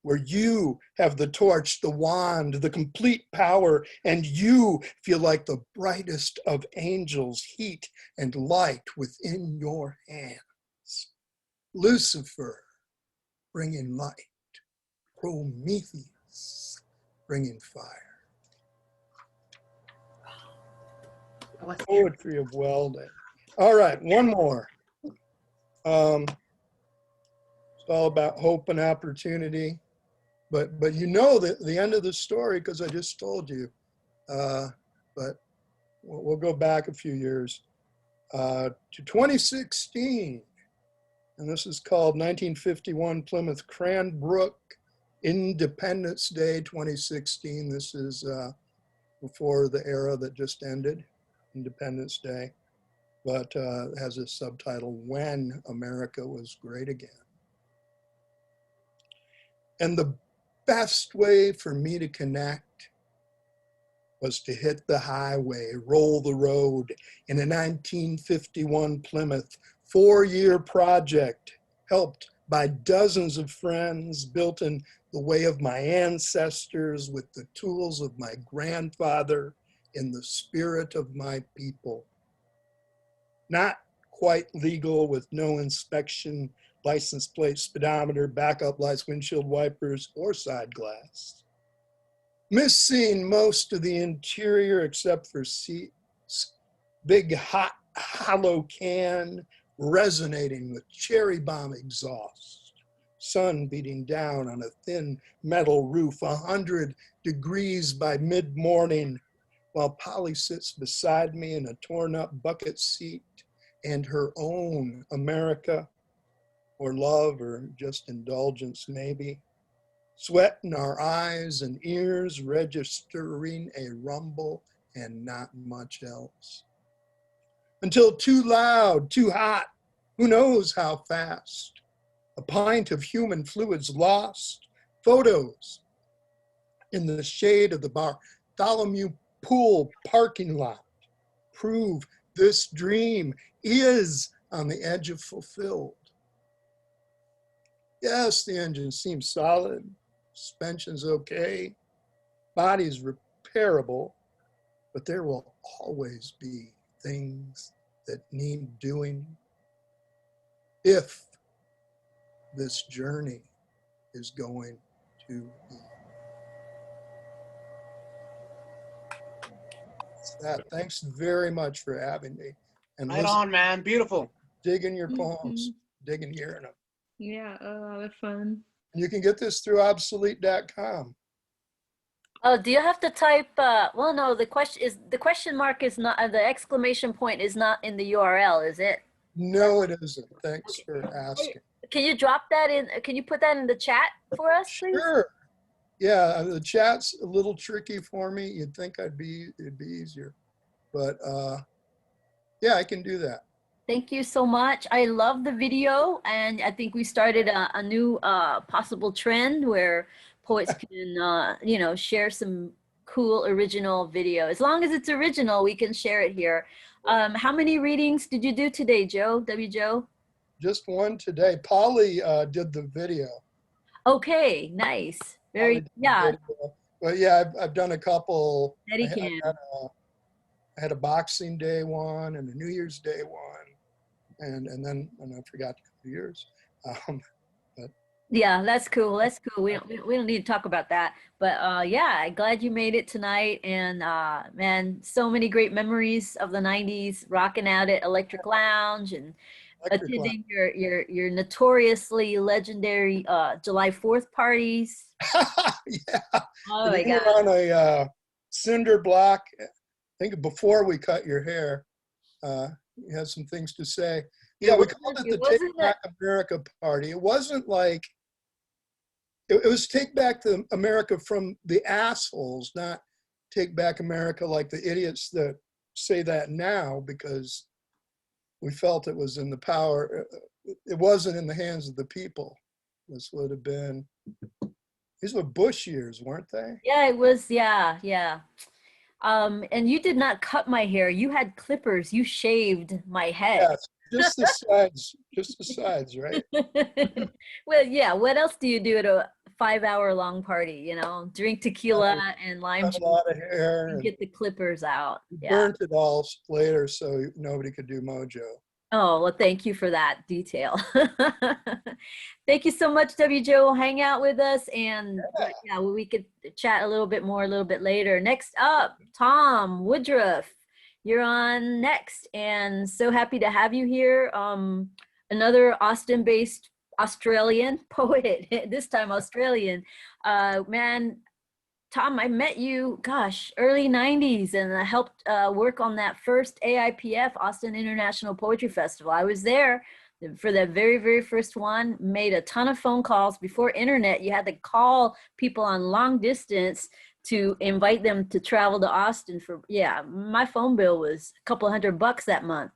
Speaker 8: where you have the torch, the wand, the complete power, and you feel like the brightest of angels, heat and light within your hands. Lucifer, bringing light. Prometheus, bringing fire. Poetry of welding. All right, one more. It's all about hope and opportunity. But you know the end of the story because I just told you. But we'll go back a few years to 2016. And this is called 1951 Plymouth Cranbrook Independence Day 2016. This is before the era that just ended, Independence Day. But it has a subtitle, When America Was Great Again. And the best way for me to connect was to hit the highway, roll the road in a 1951 Plymouth 4-year project helped by dozens of friends, built in the way of my ancestors with the tools of my grandfather in the spirit of my people. Not quite legal with no inspection, license plate, speedometer, backup lights, windshield wipers, or side glass. Missing most of the interior except for seats. Big hot hollow can resonating with cherry bomb exhaust. Sun beating down on a thin metal roof, 100 degrees by mid-morning, while Polly sits beside me in a torn up bucket seat and her own America, or love, or just indulgence maybe. Sweat in our eyes and ears, registering a rumble and not much else. Until too loud, too hot, who knows how fast. A pint of human fluids lost, photos in the shade of the Bartholomew Pool parking lot prove this dream is on the edge of fulfilled. Yes, the engine seems solid, suspension's okay, body's repairable, but there will always be things that need doing if this journey is going to be. That's that. Thanks very much for having me and
Speaker 3: Right on, man. Beautiful.
Speaker 8: digging your poems, digging hearing them.
Speaker 4: Yeah, a lot of fun.
Speaker 8: You can get this through obsolete.com.
Speaker 1: Oh, do you have to type, well, no, the question mark is not, the exclamation point is not in the URL, is it?
Speaker 8: No, it isn't. Thanks for asking.
Speaker 1: Can you drop that in, can you put that in the chat for us, please?
Speaker 8: Sure. Yeah, the chat's a little tricky for me. You'd think it'd be easier, but yeah, I can do that.
Speaker 1: Thank you so much. I love the video, and I think we started a new possible trend where poets can, you know, share some cool original video. As long as it's original, we can share it here. How many readings did you do today, Joe? Joe?
Speaker 8: Just one today. Polly did the video.
Speaker 1: Okay, nice. Very, yeah.
Speaker 8: Well, yeah, I've done a couple.
Speaker 1: Eddie can.
Speaker 8: I had a Boxing Day one and a New Year's Day one, and then I forgot to go to yours.
Speaker 1: Yeah, that's cool. That's cool. We don't need to talk about that. But yeah, glad you made it tonight. And man, so many great memories of the 90s, rocking out at Electric Lounge and attending your notoriously legendary July 4th parties.
Speaker 8: Yeah.
Speaker 1: Oh my
Speaker 8: You
Speaker 1: God.
Speaker 8: were on a cinder block. I think before we cut your hair, you had some things to say. Yeah, we called it the Take Back America party. It wasn't like, it was Take Back the America from the assholes, not Take Back America like the idiots that say that now, because we felt it was in the power. It wasn't in the hands of the people. This would have been, these were Bush years, weren't they?
Speaker 1: Yeah, it was. Yeah, yeah. And you did not cut my hair. You had clippers. You shaved my head.
Speaker 8: Yes, just the sides, right?
Speaker 1: Well, yeah. What else do you do at a 5-hour long party? You know, drink tequila and lime
Speaker 8: Cut
Speaker 1: juice
Speaker 8: a lot of hair
Speaker 1: and
Speaker 8: and
Speaker 1: get the clippers out. Yeah.
Speaker 8: burnt it all later so nobody could do Mojo.
Speaker 1: Oh, well, thank you for that detail. Thank you so much, Joe. Hang out with us, and yeah, we could chat a little bit more a little bit later. Next up, Tom Woodruff. You're on next, and so happy to have you here. Another Austin-based Australian poet, this time Australian. Man, Tom, I met you, gosh, early 90s, and I helped work on that first AIPF, Austin International Poetry Festival. I was there for that very, very first one, made a ton of phone calls. Before internet, you had to call people on long distance to invite them to travel to Austin for, yeah, my phone bill was a couple $100 that month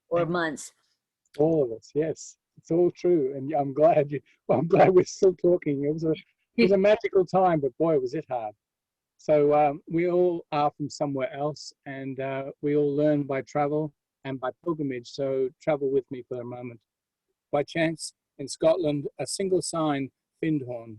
Speaker 1: or months.
Speaker 9: All of us, yes, it's all true. And I'm glad I'm glad we're still talking. It was a magical time, but boy, was it hard. So we all are from somewhere else, and we all learn by travel and by pilgrimage. So travel with me for a moment. By chance, in Scotland, a single sign, Findhorn.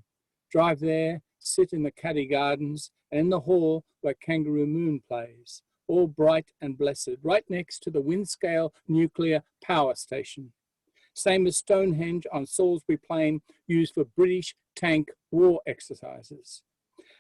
Speaker 9: Drive there, sit in the Caddy Gardens, and in the hall where Kangaroo Moon plays, all bright and blessed, right next to the Windscale Nuclear Power Station. Same as Stonehenge on Salisbury Plain, used for British tank war exercises.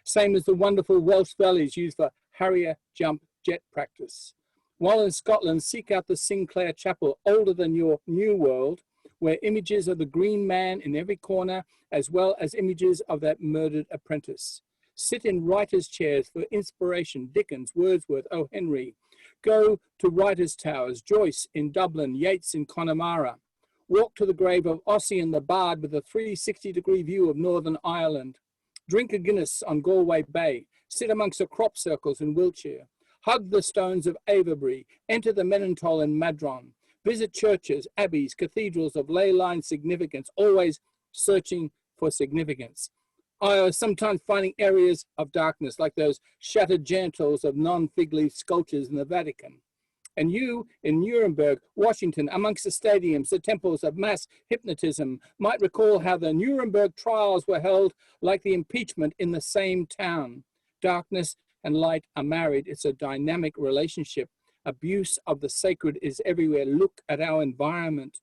Speaker 9: Same as the wonderful Welsh valleys used for Harrier jump jet practice. While in Scotland, seek out the Sinclair Chapel, older than your new world, where images of the Green Man in every corner, as well as images of that murdered apprentice. Sit in writers' chairs for inspiration, Dickens, Wordsworth, O. Henry. Go to Writers' Towers, Joyce in Dublin, Yeats in Connemara. Walk to the grave of Ossian the Bard with a 360-degree view of Northern Ireland. Drink a Guinness on Galway Bay. Sit amongst the crop circles in Wiltshire. Hug the stones of Avebury. Enter the Menonthol in Madron. Visit churches, abbeys, cathedrals of ley-line significance, always searching for significance. Sometimes finding areas of darkness, like those shattered janitals of non-fig leaf sculptures in the Vatican. And you, in Nuremberg, Washington, amongst the stadiums, the temples of mass hypnotism, might recall how the Nuremberg trials were held like the impeachment in the same town. Darkness and light are married. It's a dynamic relationship. Abuse of the sacred is everywhere. Look at our environment.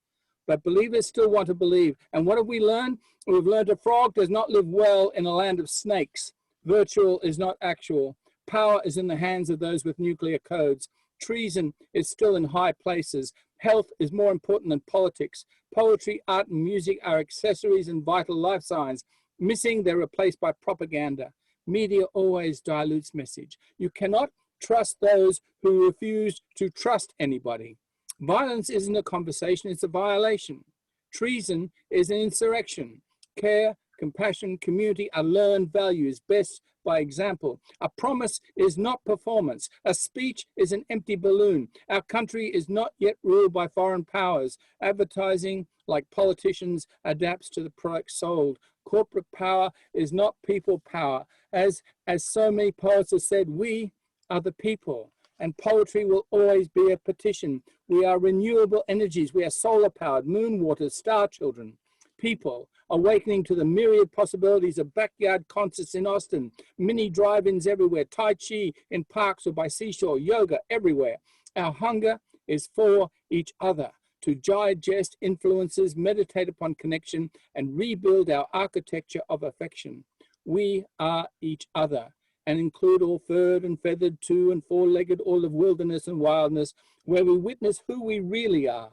Speaker 9: But believers still want to believe. And what have we learned? We've learned a frog does not live well in a land of snakes. Virtual is not actual. Power is in the hands of those with nuclear codes. Treason is still in high places. Health is more important than politics. Poetry, art, and music are accessories and vital life signs. Missing, they're replaced by propaganda. Media always dilutes message. You cannot trust those who refuse to trust anybody. Violence isn't a conversation, it's a violation. Treason is an insurrection. Care, compassion, community are learned values best by example. A promise is not performance. A speech is an empty balloon. Our country is not yet ruled by foreign powers. Advertising, like politicians, adapts to the product sold. Corporate power is not people power. As so many poets have said, we are the people. And poetry will always be a petition. We are renewable energies. We are solar powered, moon waters, star children. People awakening to the myriad possibilities of backyard concerts in Austin, mini drive-ins everywhere, Tai Chi in parks or by seashore, yoga everywhere. Our hunger is for each other, to digest influences, meditate upon connection, and rebuild our architecture of affection. We are each other, and include all furred and feathered, two and four-legged, all of wilderness and wildness, where we witness who we really are,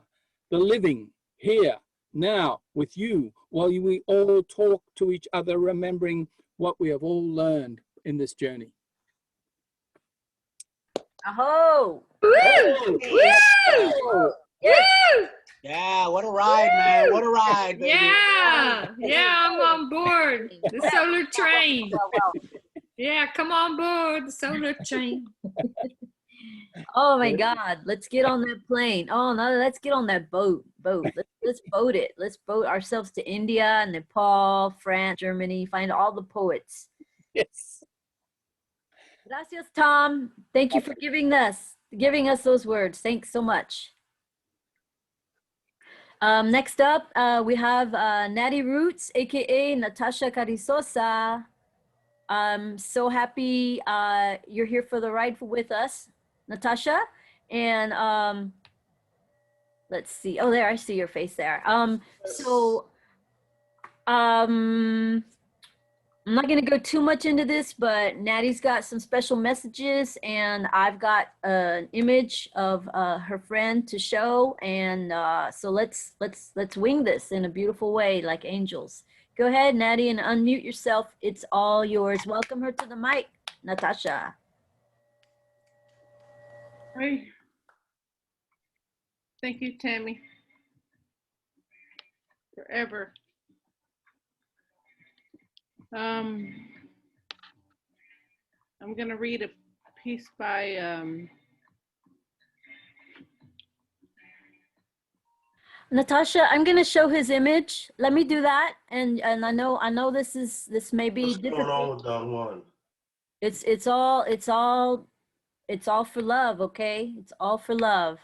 Speaker 9: the living, here, now, with you, while we all talk to each other, remembering what we have all learned in this journey.
Speaker 1: Aho!
Speaker 4: Woo!
Speaker 2: Woo!
Speaker 4: Woo!
Speaker 1: Yes.
Speaker 4: Woo!
Speaker 3: Yeah, what a ride, man. What a ride, baby.
Speaker 4: Yeah, yeah, I'm on board. The solar train.
Speaker 1: Well.
Speaker 4: Yeah, come on board the solar train.
Speaker 1: Oh my God, let's get on that plane. Oh no, let's get on that boat. Let's boat it. Let's boat ourselves to India, Nepal, France, Germany, find all the poets.
Speaker 9: Yes.
Speaker 1: Gracias, Tom. Thank you for giving us those words. Thanks so much. Next up, we have Natty Roots, aka Natasha Carrizosa. I'm so happy you're here for the ride with us, Natasha. And let's see. Oh, there, I see your face there. I'm not going to go too much into this, but Natty's got some special messages, and I've got an image of her friend to show, and so let's wing this in a beautiful way, like angels. Go ahead, Natty, and unmute yourself. It's all yours. Welcome her to the mic, Natasha.
Speaker 10: Hi. Thank you, Tammy. Forever. I'm going to read a piece by
Speaker 1: Natasha, I'm going to show his image. Let me do that. And I know this may be difficult.
Speaker 11: What's going on with that one?
Speaker 1: It's all for love, okay? It's all for love.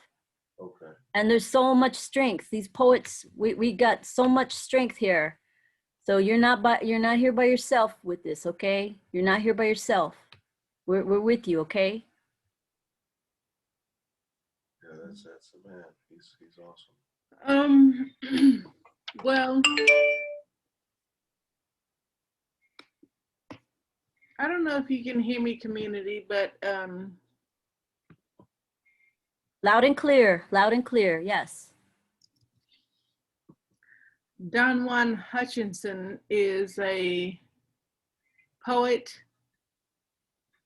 Speaker 11: Okay.
Speaker 1: And there's so much strength. These poets, we got so much strength here. So you're not here by yourself with this, okay? You're not here by yourself. We're with you, okay?
Speaker 11: Yeah, that's the man. He's awesome.
Speaker 10: Well, I don't know if you can hear me, community, but
Speaker 1: Loud and clear, yes.
Speaker 10: Don Juan Hutchinson is a poet,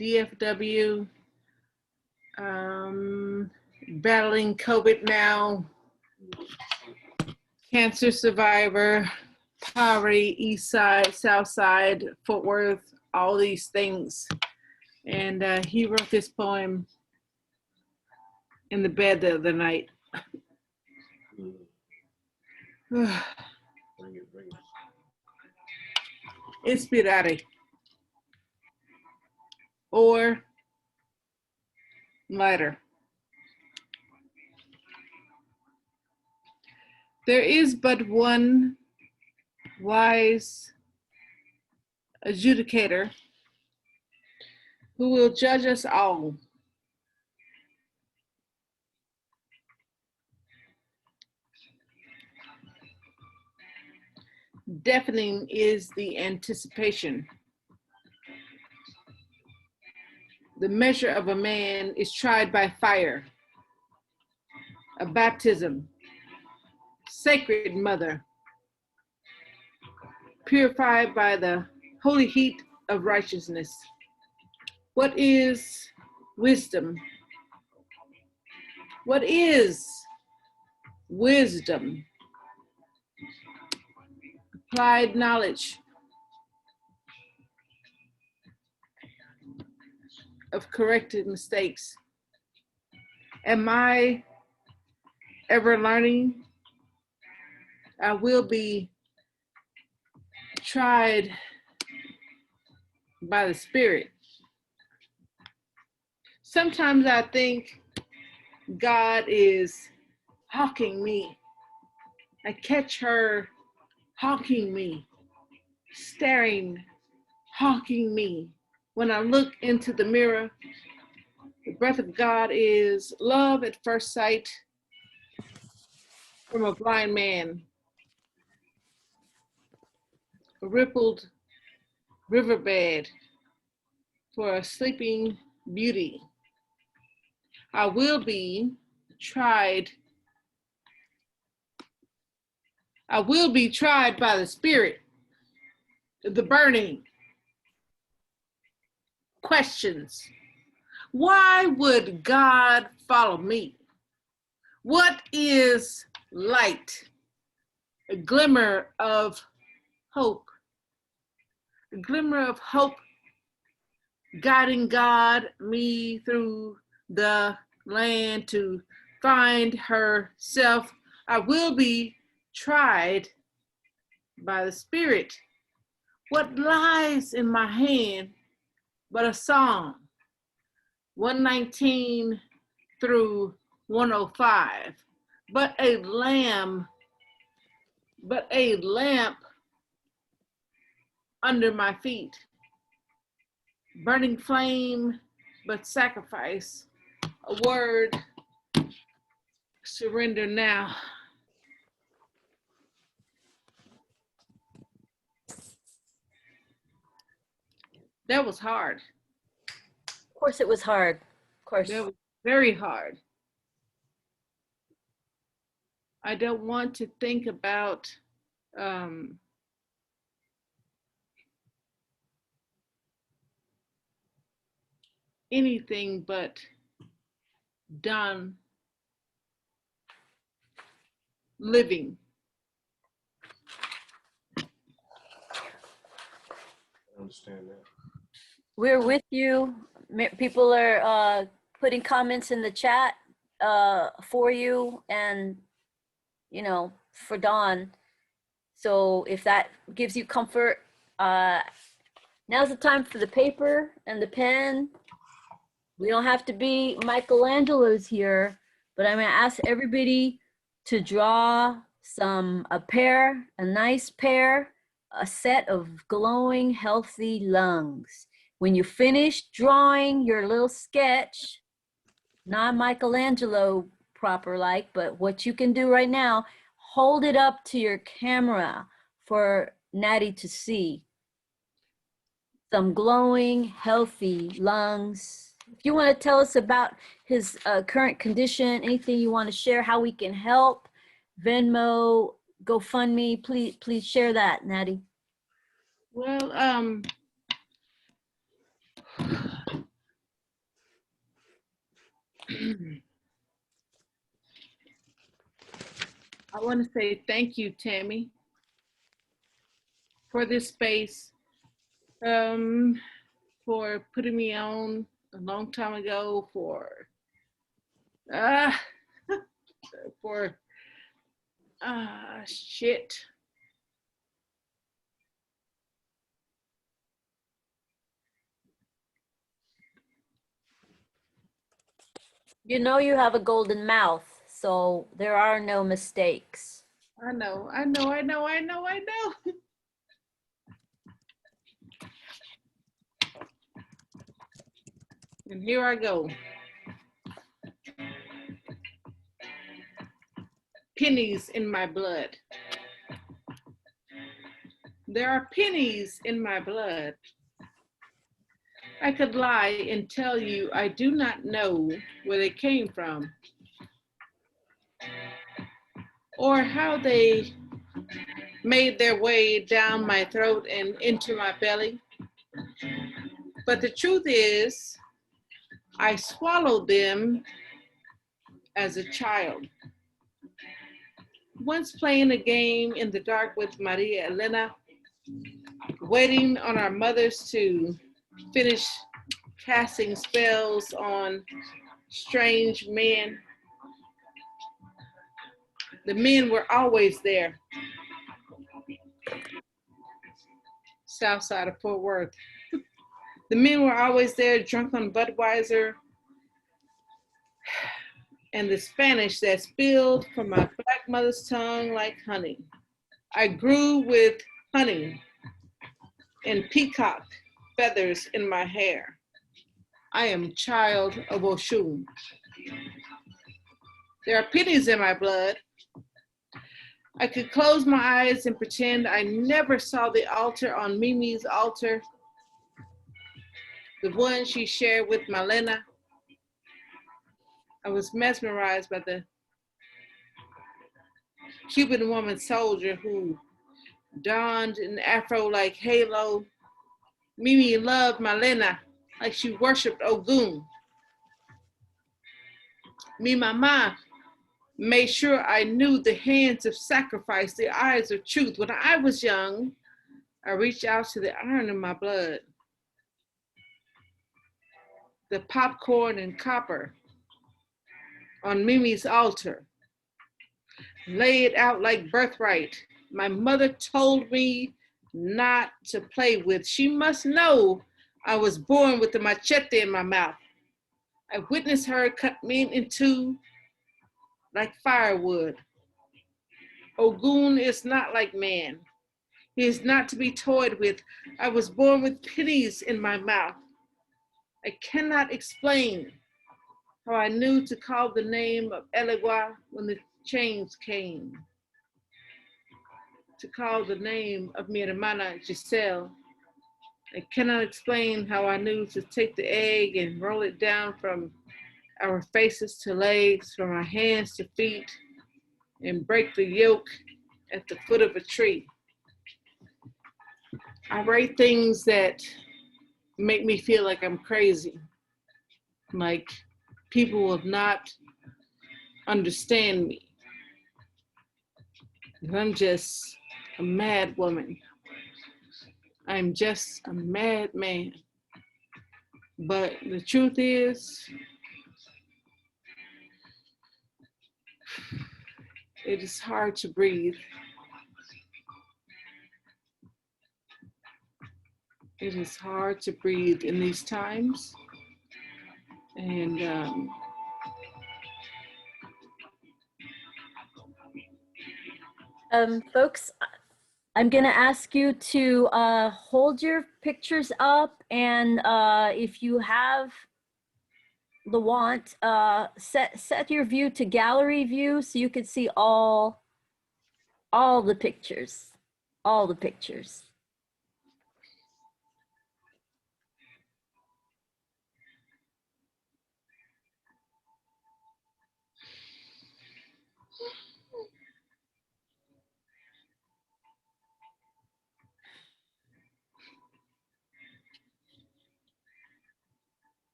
Speaker 10: DFW, battling COVID now, cancer survivor, poverty, East Side, South Side, Fort Worth, all these things. And he wrote this poem in the bed the other night.
Speaker 11: Bring it, bring it.
Speaker 10: Inspirare. Or lighter. There is but one wise adjudicator who will judge us all. Deafening is the anticipation. The measure of a man is tried by fire, a baptism, sacred mother, purified by the holy heat of righteousness. What is wisdom? What is wisdom? Applied knowledge of corrected mistakes. Am I ever learning? I will be tried by the Spirit. Sometimes I think God is hawking me. I catch her hawking me, staring, hawking me. When I look into the mirror, the breath of God is love at first sight from a blind man, a rippled riverbed for a sleeping beauty. I will be tried. I will be tried by the Spirit, the burning questions. Why would God follow me? What is light? A glimmer of hope. A glimmer of hope guiding God me through the land to find herself. I will be tried by the Spirit. What lies in my hand but a song? 119 through 105. But a lamp under my feet. Burning flame, but sacrifice. A word, surrender now. That was hard.
Speaker 1: Of course it was hard. Of course.
Speaker 10: That was very hard. I don't want to think about anything but done living.
Speaker 11: I understand that.
Speaker 1: We're with you. People are putting comments in the chat for you and, you know, for Dawn. So if that gives you comfort, now's the time for the paper and the pen. We don't have to be Michelangelo's here, but I'm gonna ask everybody to draw a nice pair, a set of glowing, healthy lungs. When you finish drawing your little sketch, not Michelangelo proper like, but what you can do right now, hold it up to your camera for Natty to see. Some glowing, healthy lungs. If you want to tell us about his current condition, anything you want to share, how we can help, Venmo, GoFundMe, please share that, Natty.
Speaker 10: Well, I want to say thank you, Tammy, for this space, for putting me on a long time ago, uh, for shit.
Speaker 1: You know you have a golden mouth, so there are no mistakes.
Speaker 10: I know. And here I go. Pennies in my blood. There are pennies in my blood. I could lie and tell you I do not know where they came from or how they made their way down my throat and into my belly. But the truth is, I swallowed them as a child. Once playing a game in the dark with Maria Elena, waiting on our mothers to finish casting spells on strange men. The men were always there. South side of Fort Worth. The men were always there, drunk on Budweiser, and the Spanish that spilled from my black mother's tongue like honey. I grew with honey and peacock feathers in my hair. I am child of Oshun. There are pennies in my blood. I could close my eyes and pretend I never saw the altar on Mimi's altar, the one she shared with Malena. I was mesmerized by the Cuban woman soldier who donned an afro like halo. Mimi loved Malena like she worshiped Ogun. Mi mama made sure I knew the hands of sacrifice, the eyes of truth. When I was young, I reached out to the iron in my blood, the popcorn and copper on Mimi's altar. Lay it out like birthright. My mother told me not to play with. She must know I was born with the machete in my mouth. I witnessed her cut men in two like firewood. Ogun is not like man. He is not to be toyed with. I was born with pennies in my mouth. I cannot explain how I knew to call the name of Elegua when the chains came, to call the name of mi hermana Giselle. I cannot explain how I knew to take the egg and roll it down from our faces to legs, from our hands to feet, and break the yolk at the foot of a tree. I write things that make me feel like I'm crazy, like people will not understand me. I'm just a mad woman. I'm just a mad man. But the truth is, it is hard to breathe. It is hard to breathe in these times. And
Speaker 1: Folks, I'm gonna ask you to hold your pictures up, and if you have the want, set your view to gallery view so you can see all the pictures, all the pictures.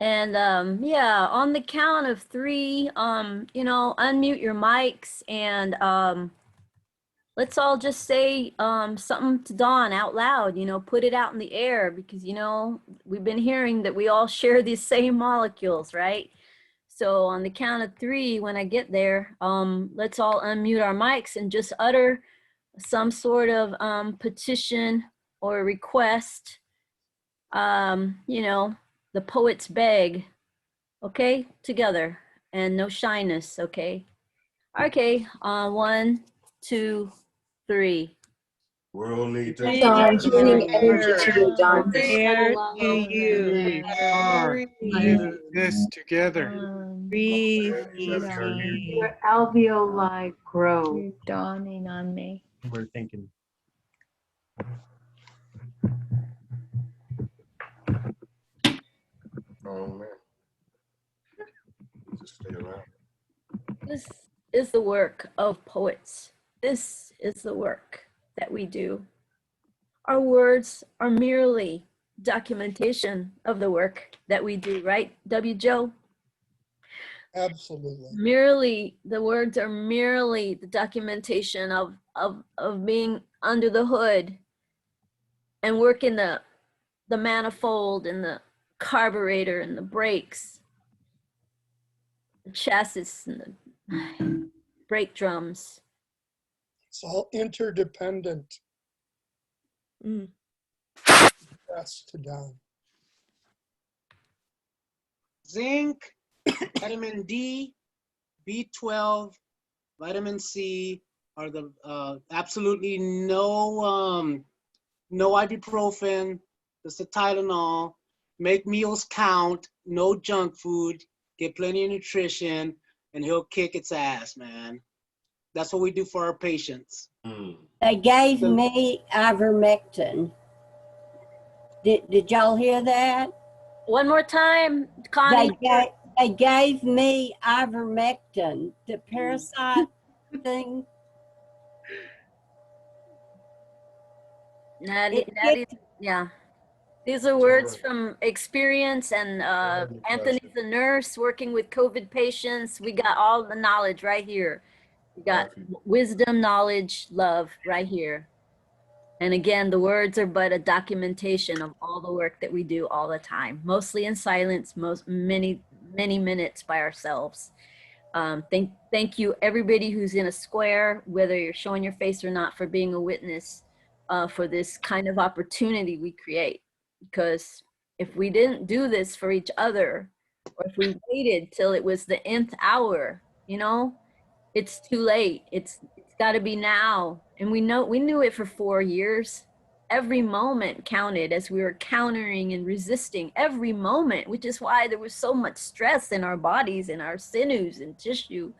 Speaker 1: And yeah, on the count of 3, you know, unmute your mics and let's all just say something to Dawn out loud, you know, put it out in the air because, you know, we've been hearing that we all share these same molecules, right? So on the count of 3, when I get there, let's all unmute our mics and just utter some sort of petition or request, you know, the poets beg, okay, together, and no shyness, okay? Okay, 1, 2, 3.
Speaker 11: World need to
Speaker 10: We
Speaker 12: Transmuting energy to you, Dawn.
Speaker 10: Here to you. Breathe.
Speaker 9: This together.
Speaker 10: Breathe
Speaker 11: Breathe.
Speaker 10: easy.
Speaker 12: Your alveoli grow.
Speaker 4: You're dawning on me.
Speaker 11: We're thinking. Oh man. Just stay around.
Speaker 1: This is the work of poets. This is the work that we do. Our words are merely documentation of the work that we do, right, W. Joe?
Speaker 8: Absolutely.
Speaker 1: Merely, the words are merely the documentation of being under the hood and working the manifold and the carburetor and the brakes, the chassis and the brake drums.
Speaker 8: It's all interdependent.
Speaker 2: Mm.
Speaker 8: Yes, to Dawn.
Speaker 3: Zinc, vitamin D, B12, vitamin C are the absolutely no ibuprofen, just the Tylenol. Make meals count, no junk food, get plenty of nutrition, and he'll kick its ass, man. That's what we do for our patients.
Speaker 13: They gave me ivermectin. Did y'all hear that?
Speaker 1: One more time, Connie.
Speaker 13: They gave me ivermectin, the parasite thing.
Speaker 1: Natty, yeah. These are words from experience, and Anthony's a nurse working with COVID patients. We got all the knowledge right here. We got wisdom, knowledge, love right here. And again, the words are but a documentation of all the work that we do all the time, mostly in silence, many minutes by ourselves. Thank you, everybody who's in a square, whether you're showing your face or not, for being a witness for this kind of opportunity we create. Because if we didn't do this for each other, or if we waited till it was the nth hour, you know, it's too late. It's got to be now. And we knew it for 4 years. Every moment counted as we were countering and resisting every moment, which is why there was so much stress in our bodies and our sinews and tissue.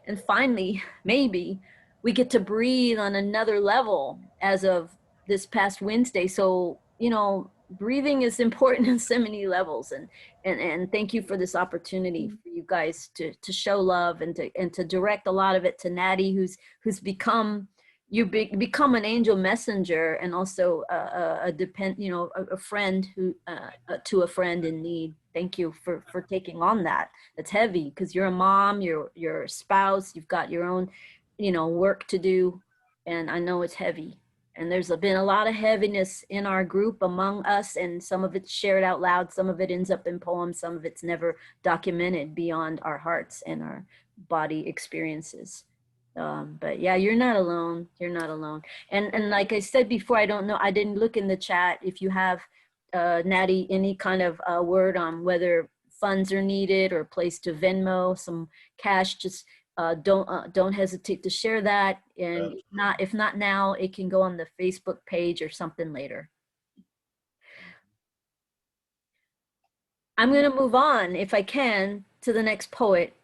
Speaker 1: And finally, maybe we get to breathe on another level as of this past Wednesday. So, you know, breathing is important in so many levels, and thank you for this opportunity for you guys to show love and to direct a lot of it to Natty, who's become become an angel messenger and also a friend who to a friend in need. Thank you for taking on that. It's heavy because you're a mom, you're a spouse, you've got your own work to do, and I know it's heavy. And there's been a lot of heaviness in our group among us, and some of it's shared out loud, some of it ends up in poems, some of it's never documented beyond our hearts and our body experiences. But yeah, you're not alone. You're not alone. And like I said before, I don't know, I didn't look in the chat. If you have, Natty, any kind of word on whether funds are needed or place to Venmo, some cash, just don't hesitate to share that. And if not now, it can go on the Facebook page or something later. I'm going to move on, if I can, to the next poet,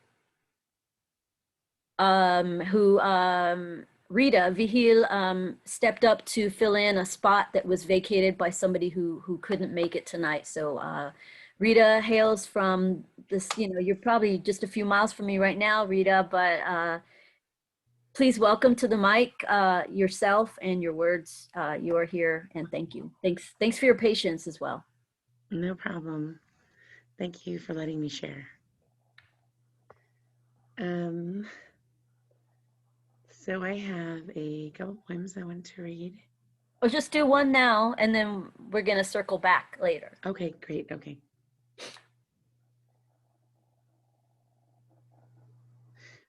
Speaker 1: who Rita Vihil stepped up to fill in a spot that was vacated by somebody who couldn't make it tonight. So Rita hails from this, you're probably just a few miles from me right now, Rita, but please welcome to the mic yourself and your words. You are here, and thank you. Thanks for your patience as well.
Speaker 12: No problem.
Speaker 14: Thank you for letting me share. So I have a couple poems I want to read.
Speaker 1: Or just do one now, and then we're gonna circle back later.
Speaker 14: Okay, great, okay.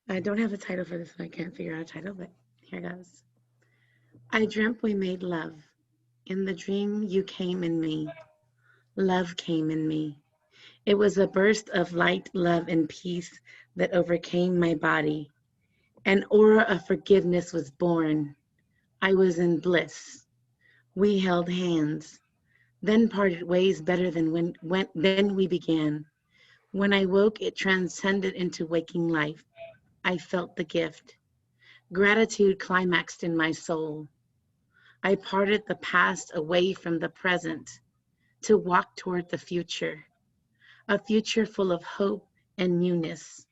Speaker 14: I don't have a title for this one. I can't figure out a title, but here goes. I dreamt we made love. In the dream, you came in me. Love came in me. It was a burst of light, love, and peace that overcame my body. An aura of forgiveness was born. I was in bliss. We held hands, then parted ways better than then we began. When I woke, it transcended into waking life. I felt the gift. Gratitude climaxed in my soul. I parted the past away from the present to walk toward the future, a future full of hope and newness,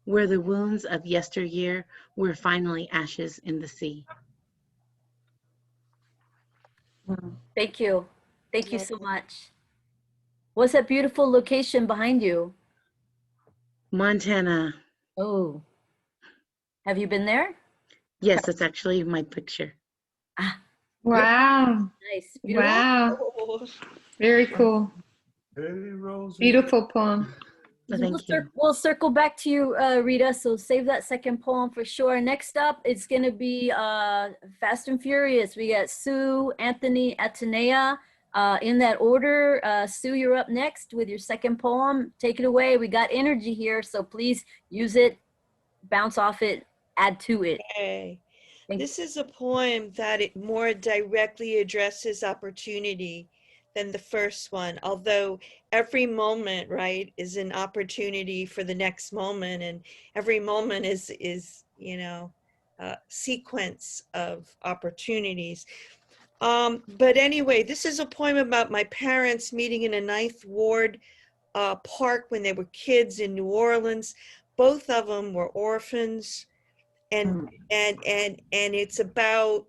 Speaker 14: where the wounds of yesteryear were finally ashes in the sea.
Speaker 1: Thank you. Thank you so much. What's that beautiful location behind you?
Speaker 14: Montana.
Speaker 1: Oh, have you been there?
Speaker 14: Yes, it's actually my picture.
Speaker 1: Ah,
Speaker 4: Wow.
Speaker 1: nice. Beautiful.
Speaker 4: Wow. Very cool. Beautiful poem.
Speaker 1: We'll circle back to you, Rita, so save that second poem for sure. Next up, it's going to be Fast and Furious. We got Sue, Anthony, Atenea, in that order. Sue, you're up next with your second poem. Take it away. We got energy here, so please use it, bounce off it, add to it.
Speaker 2: Okay. This is a poem that it more directly addresses opportunity than the first one, although every moment, right, is an opportunity for the next moment, and every moment is you know, a sequence of opportunities. But anyway, this is a poem about my parents meeting in a Ninth Ward park when they were kids in New Orleans. Both of them were orphans, and it's about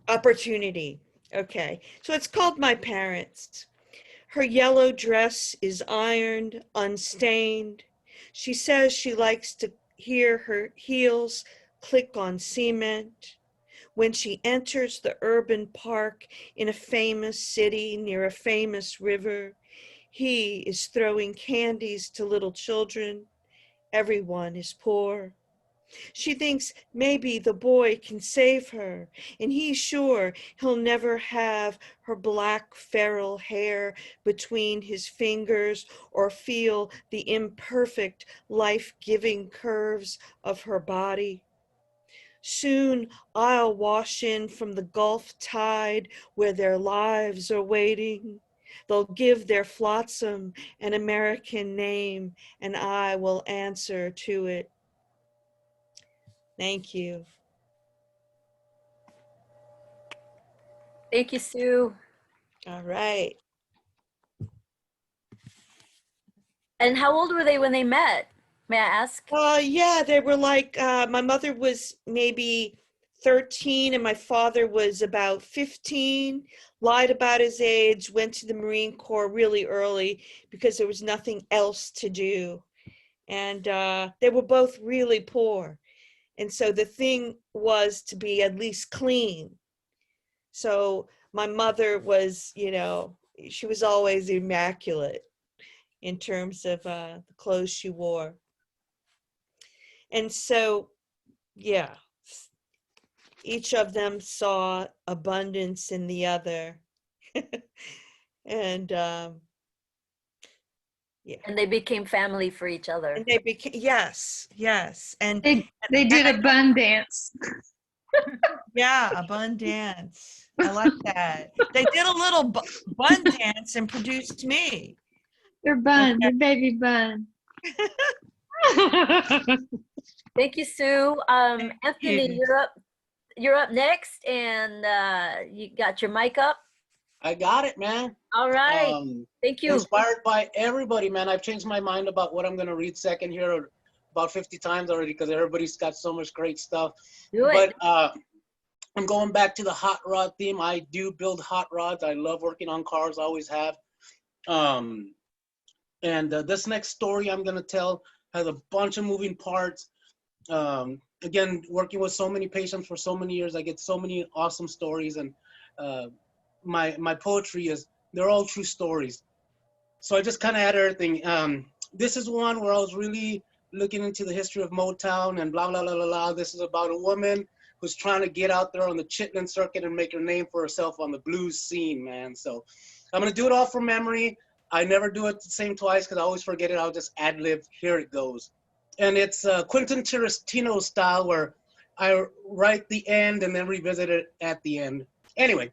Speaker 2: opportunity. Okay, so it's called My Parents. Her yellow dress is ironed, unstained. She says she likes to hear her heels click on cement. When she enters the urban park in a famous city near a famous river, he is throwing candies to little children. Everyone is poor. She thinks maybe the boy can save her, and he's sure he'll never have her black feral hair between his fingers or feel the imperfect, life-giving curves of her body. Soon I'll wash in from the Gulf tide where their lives are waiting. They'll give their flotsam an American name, and I will answer to it. Thank you.
Speaker 1: Thank you, Sue.
Speaker 2: All right.
Speaker 1: And how old were they when they met? May I ask?
Speaker 2: Yeah, they were like, my mother was maybe 13 and my father was about 15, lied about his age, went to the Marine Corps really early because there was nothing else to do. And they were both really poor. And so the thing was to be at least clean. So my mother was, you know, she was always immaculate in terms of the clothes she wore. And so, yeah, each of them saw abundance in the other. And yeah.
Speaker 1: And they became family for each other.
Speaker 2: And they became, yes. And
Speaker 4: they did a bun dance.
Speaker 2: Yeah, a bun dance. I like that. They did a little bun dance and produced me.
Speaker 4: Their bun, their baby bun.
Speaker 1: Thank you, Sue. Anthony, you're up next, and you got your mic up.
Speaker 3: I got it, man.
Speaker 1: All right. Thank you.
Speaker 3: Inspired by everybody, man. I've changed my mind about what I'm going to read second here about 50 times already because everybody's got so much great stuff.
Speaker 1: Do it.
Speaker 3: But I'm going back to the hot rod theme. I do build hot rods. I love working on cars, always have. And this next story I'm gonna tell has a bunch of moving parts. Again, working with so many patients for so many years, I get so many awesome stories, and my poetry they're all true stories. So I just kind of add everything. This is one where I was really looking into the history of Motown and blah, blah, blah, blah, blah. This is about a woman who's trying to get out there on the Chitlin circuit and make her name for herself on the blues scene, man. So I'm gonna do it all from memory. I never do it the same twice because I always forget it. I'll just ad lib. Here it goes. And it's Quentin Tarantino style, where I write the end and then revisit it at the end. Anyway,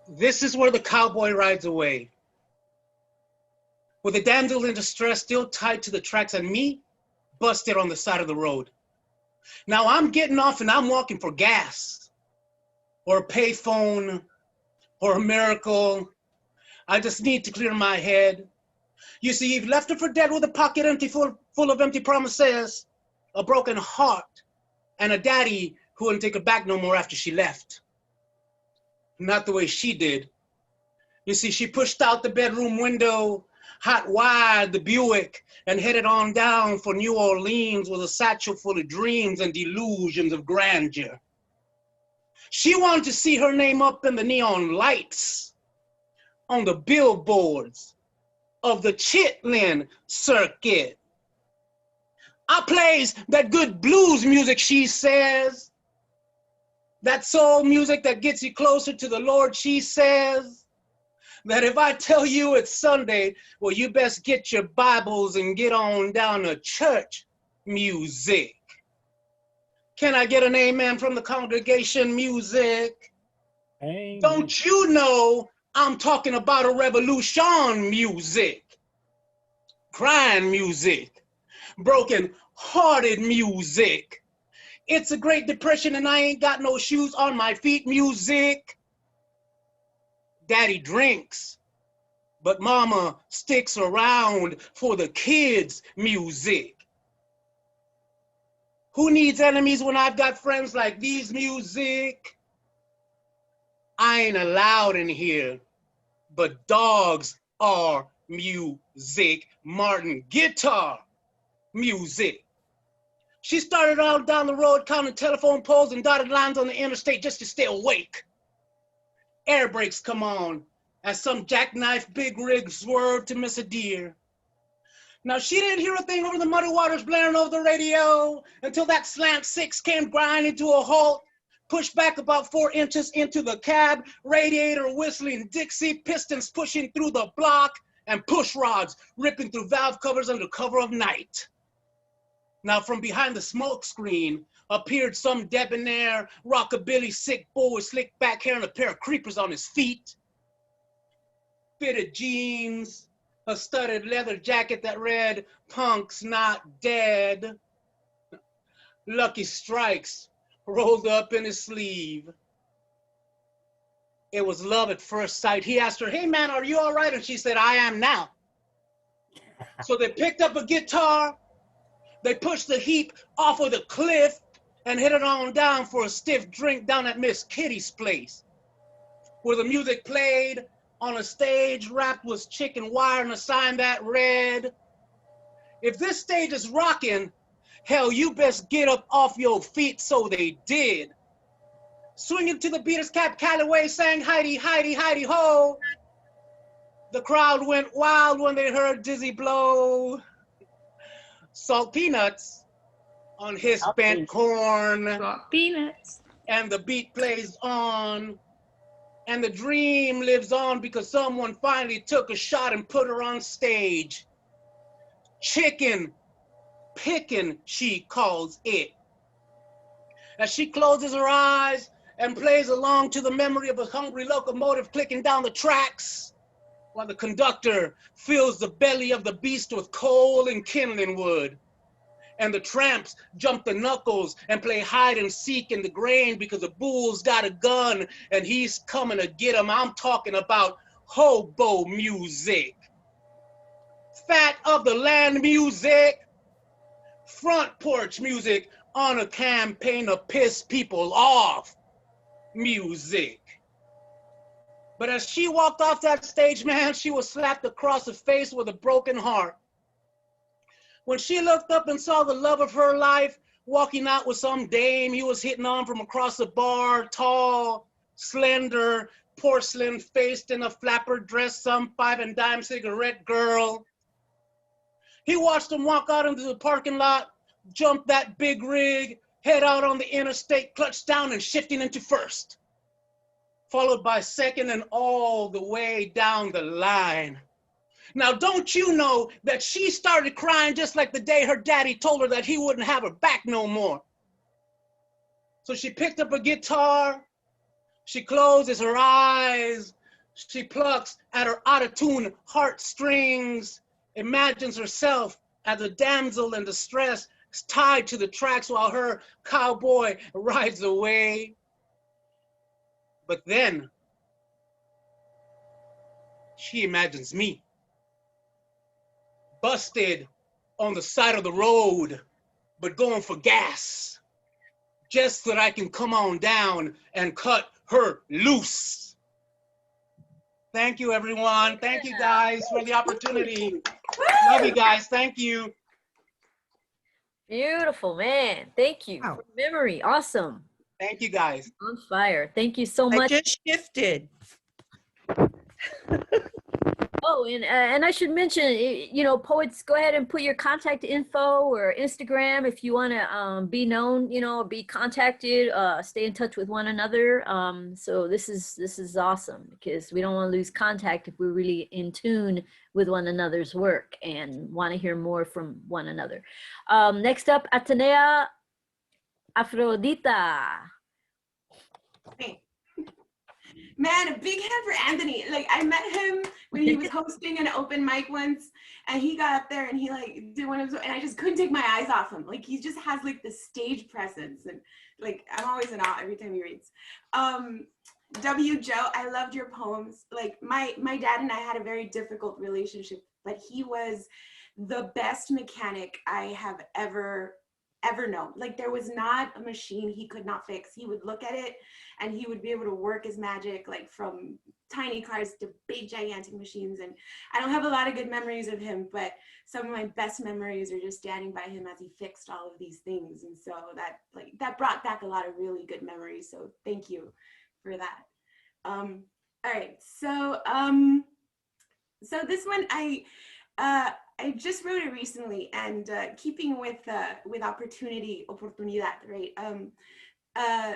Speaker 3: this is where the cowboy rides away, with a damsel in distress still tied to the tracks and me busted on the side of the road. Now I'm getting off and I'm walking for gas or a payphone or a miracle. I just need to clear my head. You see, you've left her for dead with a pocket empty full of empty promises, a broken heart, and a daddy who wouldn't take her back no more after she left. Not the way she did. You see, she pushed out the bedroom window, hot wired the Buick, and headed on down for New Orleans with a satchel full of dreams and delusions of grandeur. She wanted to see her name up in the neon lights, on the billboards of the Chitlin circuit. I plays that good blues music, she says. That soul music that gets you closer to the Lord, she says. That if I tell you it's Sunday, well, you best get your Bibles and get on down to church music. Can I get an amen from the congregation? Music?
Speaker 9: Amen.
Speaker 3: Don't you know I'm talking about a revolution music? Crying music, broken-hearted music. It's a Great Depression and I ain't got no shoes on my feet music. Daddy drinks, but mama sticks around for the kids music. Who needs enemies when I've got friends like these music? I ain't allowed in here, but dogs are music. Martin, guitar music. She started out down the road counting telephone poles and dotted lines on the interstate just to stay awake. Air brakes come on as some jackknife big rig swerved to miss a deer. Now she didn't hear a thing over the muddy waters blaring over the radio until that slant six came grinding to a halt, pushed back about 4 inches into the cab, radiator whistling Dixie, pistons pushing through the block, and push rods ripping through valve covers under cover of night. Now from behind the smoke screen appeared some debonair, rockabilly sick boy with slick back hair and a pair of creepers on his feet. Fitted jeans, a studded leather jacket that read, "Punk's not dead." Lucky Strikes rolled up in his sleeve. It was love at first sight. He asked her, "Hey man, are you all right?" And she said, "I am now." So they picked up a guitar, they pushed the heap off of the cliff and headed on down for a stiff drink down at Miss Kitty's place, where the music played on a stage wrapped with chicken wire and a sign that read, "If this stage is rocking, hell, you best get up off your feet." So they did. Swinging to the beat, Cap Calloway sang "Heidi, Heidi, Heidi, ho." The crowd went wild when they heard Dizzy blow salt peanuts on his bent corn.
Speaker 4: Salt peanuts.
Speaker 3: And the beat plays on. And the dream lives on because someone finally took a shot and put her on stage. Chicken picking, she calls it. As she closes her eyes and plays along to the memory of a hungry locomotive clicking down the tracks, while the conductor fills the belly of the beast with coal and kindling wood. And the tramps jump the knuckles and play hide and seek in the grain because the bull's got a gun and he's coming to get him. I'm talking about hobo music. Fat of the land music. Front porch music on a campaign to piss people off music. But as she walked off that stage, man, she was slapped across the face with a broken heart. When she looked up and saw the love of her life walking out with some dame he was hitting on from across the bar, tall, slender, porcelain-faced in a flapper dress, some 5 and dime cigarette girl. He watched him walk out into the parking lot, jump that big rig, head out on the interstate, clutch down and shifting into first, followed by second and all the way down the line. Now, don't you know that she started crying just like the day her daddy told her that he wouldn't have her back no more. So she picked up a guitar, she closes her eyes, she plucks at her out-of-tune heartstrings, imagines herself as a damsel in distress tied to the tracks while her cowboy rides away. But then she imagines me, busted on the side of the road, but going for gas, just so that I can come on down and cut her loose. Thank you, everyone. Thank you, guys, for the opportunity. Love you guys. Thank you.
Speaker 1: Beautiful, man. Thank you for memory. Awesome.
Speaker 3: Thank you, guys.
Speaker 1: On fire. Thank you so
Speaker 2: I
Speaker 1: much.
Speaker 2: just shifted.
Speaker 1: Oh, and I should mention, you know, poets, go ahead and put your contact info or Instagram if you want to be known, you know, be contacted, stay in touch with one another. So this is awesome because we don't want to lose contact if we're really in tune with one another's work and want to hear more from one another. Next up, Atenea Afrodita.
Speaker 5: Hey. Man, a big hand for Anthony. Like, I met him when he was hosting an open mic once, and he got up there and he like did one of those, and I just couldn't take my eyes off him. Like, he just has like the stage presence, and like I'm always in awe every time he reads. W. Joe, I loved your poems. Like, my dad and I had a very difficult relationship, but he was the best mechanic I have ever known. Like, there was not a machine he could not fix. He would look at it and he would be able to work his magic, like from tiny cars to big gigantic machines. And I don't have a lot of good memories of him, but some of my best memories are just standing by him as he fixed all of these things. And so that brought back a lot of really good memories. So thank you for that. All right, so this one I just wrote it recently, and keeping with oportunidad, right?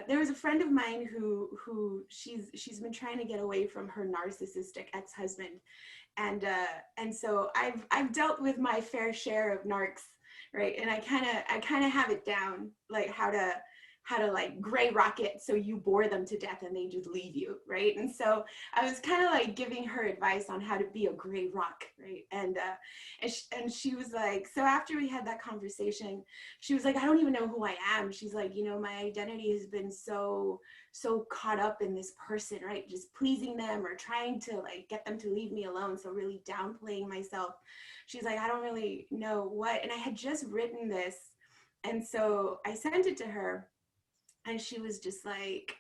Speaker 5: There was a friend of mine who she's been trying to get away from her narcissistic ex-husband, and so I've dealt with my fair share of narcs, right? And I kind of have it down, like how to like gray rocket so you bore them to death and they just leave you, right? And so I was kind of like giving her advice on how to be a gray rock, right? And she was like, so after we had that conversation, she was like, I don't even know who I am. She's like, you know, my identity has been so caught up in this person, right? Just pleasing them or trying to like get them to leave me alone. So really downplaying myself. She's like, I don't really know what. And I had just written this. And so I sent it to her. And she was like,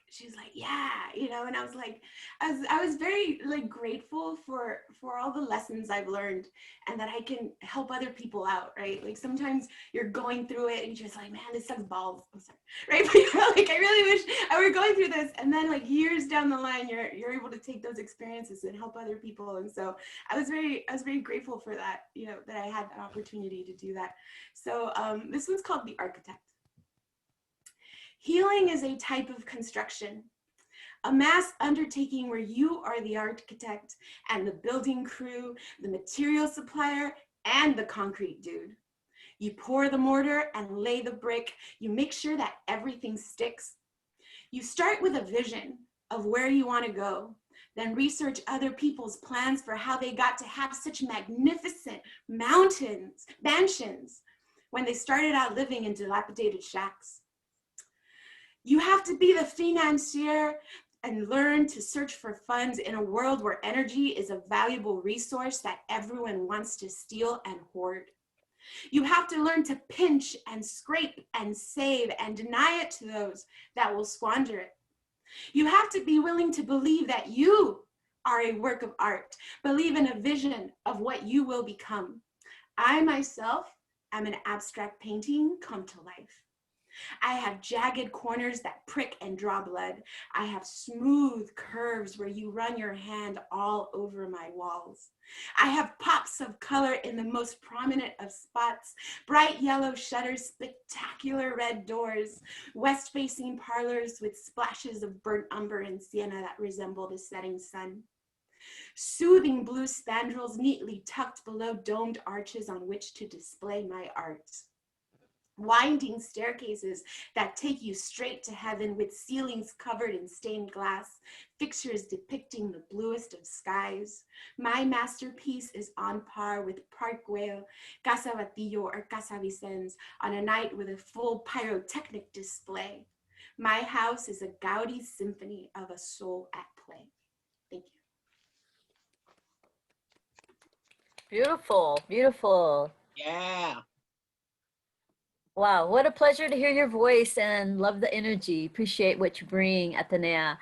Speaker 5: yeah, you know, and I was like, I was very like grateful for all the lessons I've learned and that I can help other people out, right? Like sometimes you're going through it and you're just like, man, this sucks balls. I'm sorry, right? But you're like, I really wish I were going through this. And then like years down the line, you're able to take those experiences and help other people. And so I was very grateful for that, you know, that I had an opportunity to do that. So this one's called The Architect. Healing is a type of construction, a mass undertaking where you are the architect and the building crew, the material supplier, and the concrete dude. You pour the mortar and lay the brick. You make sure that everything sticks. You start with a vision of where you want to go, then research other people's plans for how they got to have such magnificent mansions when they started out living in dilapidated shacks. You have to be the financier and learn to search for funds in a world where energy is a valuable resource that everyone wants to steal and hoard. You have to learn to pinch and scrape and save and deny it to those that will squander it. You have to be willing to believe that you are a work of art. Believe in a vision of what you will become. I myself am an abstract painting come to life. I have jagged corners that prick and draw blood. I have smooth curves where you run your hand all over my walls. I have pops of color in the most prominent of spots, bright yellow shutters, spectacular red doors, west-facing parlors with splashes of burnt umber and sienna that resemble the setting sun. Soothing blue spandrels neatly tucked below domed arches on which to display my art. Winding staircases that take you straight to heaven with ceilings covered in stained glass, fixtures depicting the bluest of skies. My masterpiece is on par with Parkway, Casa Batillo, or Casa Vicens on a night with a full pyrotechnic display. My house is a gaudy symphony of a soul at play. Thank you.
Speaker 1: Beautiful, beautiful.
Speaker 3: Yeah.
Speaker 1: Wow, what a pleasure to hear your voice and love the energy. Appreciate what you bring, Atenea.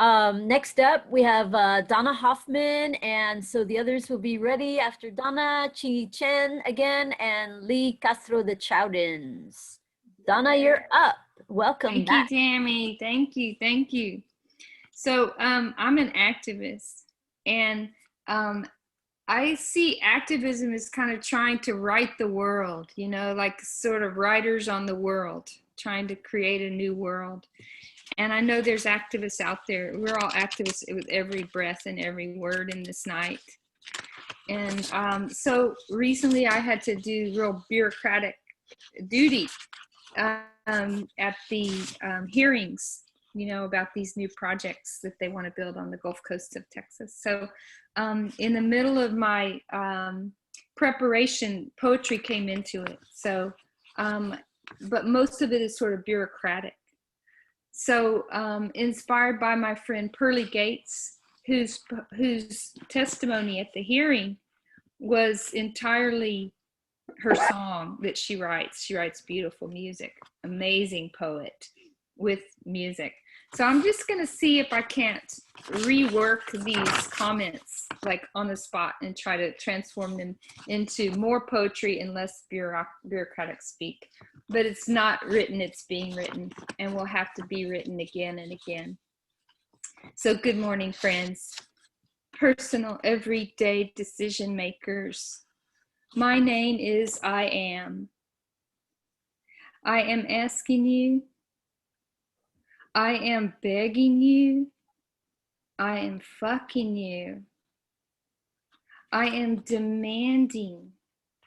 Speaker 1: Next up, we have Donna Hoffman, and so the others will be ready after Donna, Chi Chen again, and Lee Castro the Chowdens. Donna, you're up. Welcome
Speaker 4: Thank
Speaker 1: back.
Speaker 4: you, Tammy. Thank you. Thank you. So I'm an activist, and I see activism as kind of trying to right the world, you know, like sort of writers on the world, trying to create a new world. And I know there's activists out there. We're all activists with every breath and every word in this night. And so recently I had to do real bureaucratic duty at the hearings, you know, about these new projects that they want to build on the Gulf Coast of Texas. So in the middle of my preparation, poetry came into it. So, but most of it is sort of bureaucratic. So inspired by my friend Pearlie Gates, whose testimony at the hearing was entirely her song that she writes. She writes beautiful music, amazing poet with music. So I'm just gonna see if I can't rework these comments like on the spot and try to transform them into more poetry and less bureaucratic speak. But it's not written, it's being written, and will have to be written again and again. So good morning, friends. Personal, everyday decision makers. My name is I Am. I am asking you. I am begging you. I am fucking you. I am demanding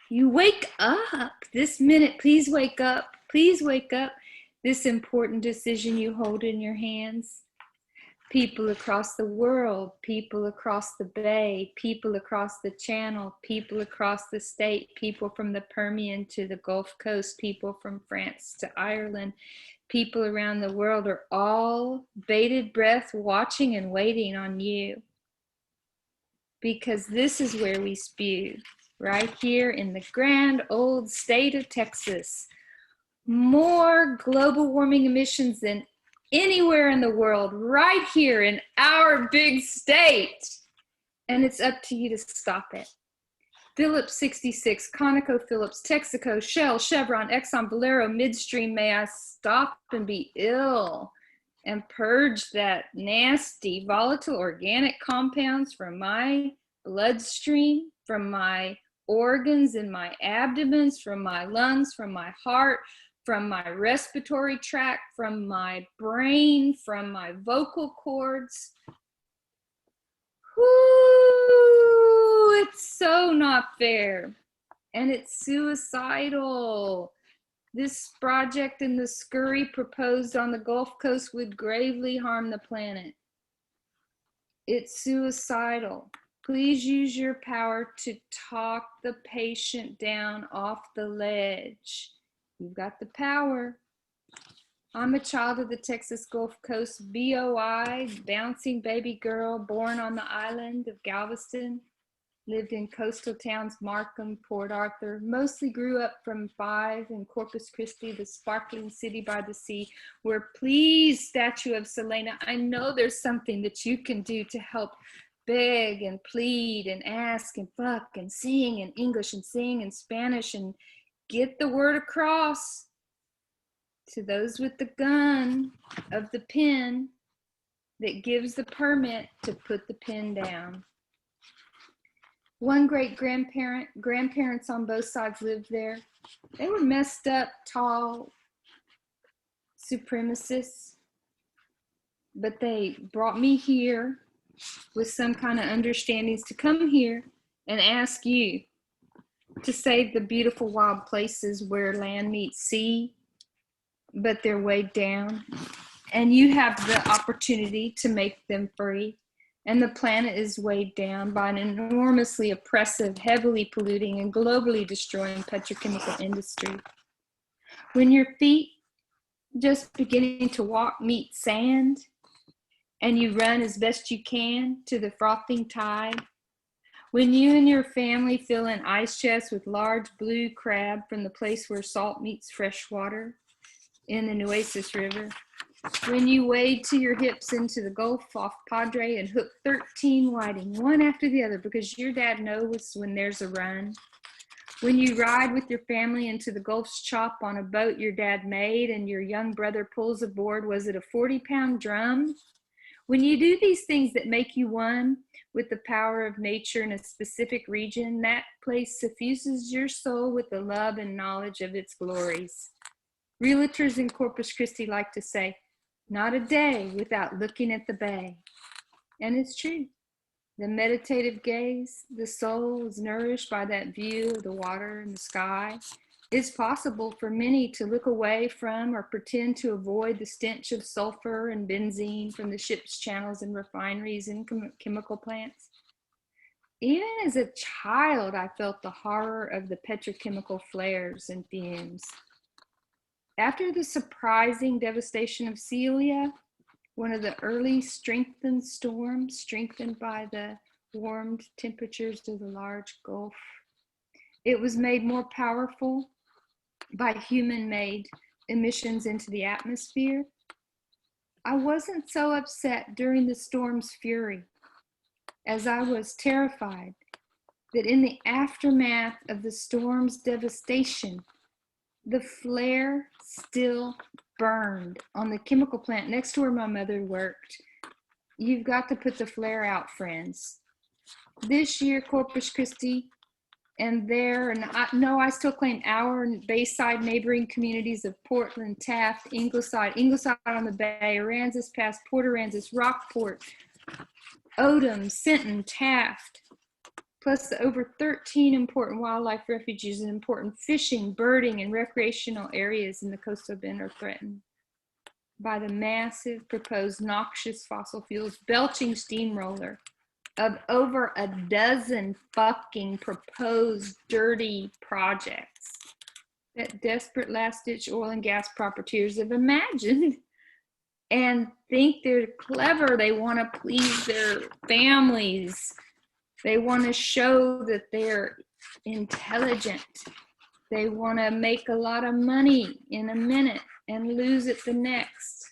Speaker 4: you wake up this minute. Please wake up. Please wake up. This important decision you hold in your hands. People across the world, people across the bay, people across the channel, people across the state, people from the Permian to the Gulf Coast, people from France to Ireland, people around the world are all bated breath watching and waiting on you. Because this is where we spew, right here in the grand old state of Texas. More global warming emissions than anywhere in the world, right here in our big state. And it's up to you to stop it. Phillips 66, ConocoPhillips, Texaco, Shell, Chevron, Exxon, Valero, Midstream, may I stop and be ill and purge that nasty, volatile organic compounds from my bloodstream, from my organs in my abdomens, from my lungs, from my heart, from my respiratory tract, from my brain, from my vocal cords. Whoo, it's so not fair. And it's suicidal. This project and the scurry proposed on the Gulf Coast would gravely harm the planet. It's suicidal. Please use your power to talk the patient down off the ledge. You've got the power. I'm a child of the Texas Gulf Coast, BOI, bouncing baby girl, born on the island of Galveston. Lived in coastal towns, Markham, Port Arthur. Mostly grew up from 5 in Corpus Christi, the sparkling city by the sea, where please, statue of Selena, I know there's something that you can do to help beg and plead and ask and fuck and sing in English and sing in Spanish and get the word across to those with the gun of the pen that gives the permit to put the pen down. One great grandparents on both sides lived there. They were messed up, tall supremacists, but they brought me here with some kind of understandings to come here and ask you to save the beautiful wild places where land meets sea, but they're weighed down. And you have the opportunity to make them free. And the planet is weighed down by an enormously oppressive, heavily polluting, and globally destroying petrochemical industry. When your feet just beginning to walk meet sand, and you run as best you can to the frothing tide, when you and your family fill an ice chest with large blue crab from the place where salt meets fresh water in the Nueces River, when you wade to your hips into the Gulf off Padre and hook 13 whiting, one after the other, because your dad knows when there's a run, when you ride with your family into the Gulf's chop on a boat your dad made and your young brother pulls aboard, was it a 40-pound drum? When you do these things that make you one with the power of nature in a specific region, that place suffuses your soul with the love and knowledge of its glories. Realtors in Corpus Christi like to say, not a day without looking at the bay. And it's true. The meditative gaze, the soul is nourished by that view of the water and the sky. It's possible for many to look away from or pretend to avoid the stench of sulfur and benzene from the ship's channels and refineries and chemical plants. Even as a child, I felt the horror of the petrochemical flares and fumes. After the surprising devastation of Celia, one of the early strengthened storms, strengthened by the warmed temperatures of the large Gulf, it was made more powerful by human-made emissions into the atmosphere. I wasn't so upset during the storm's fury, as I was terrified that in the aftermath of the storm's devastation, the flare still burned on the chemical plant next to where my mother worked. You've got to put the flare out, friends. This year, Corpus Christi, and there, and I still claim our Bayside neighboring communities of Portland, Taft, Ingleside on the Bay, Aransas Pass, Port Aransas, Rockport, Odom, Sinton, Taft, plus the over 13 important wildlife refuges and important fishing, birding, and recreational areas in the coastal bend are threatened by the massive proposed noxious fossil fuels belching steamroller of over a dozen fucking proposed dirty projects that desperate last-ditch oil and gas profiteers have imagined and think they're clever. They want to please their families. They want to show that they're intelligent. They want to make a lot of money in a minute and lose it the next.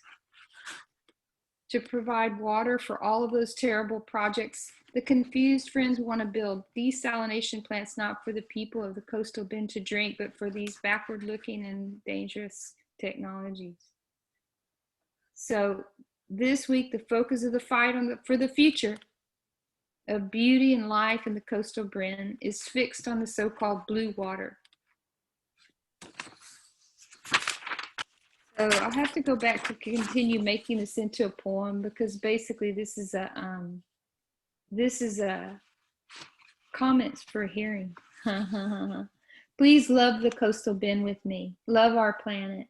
Speaker 4: To provide water for all of those terrible projects, the confused friends want to build desalination plants not for the people of the coastal bend to drink, but for these backward-looking and dangerous technologies. So this week, the focus of the fight for the future of beauty and life in the coastal bend is fixed on the so-called blue water. So I'll have to go back to continue making this into a poem, because basically this is a comments for hearing. Please love the coastal bend with me. Love our planet.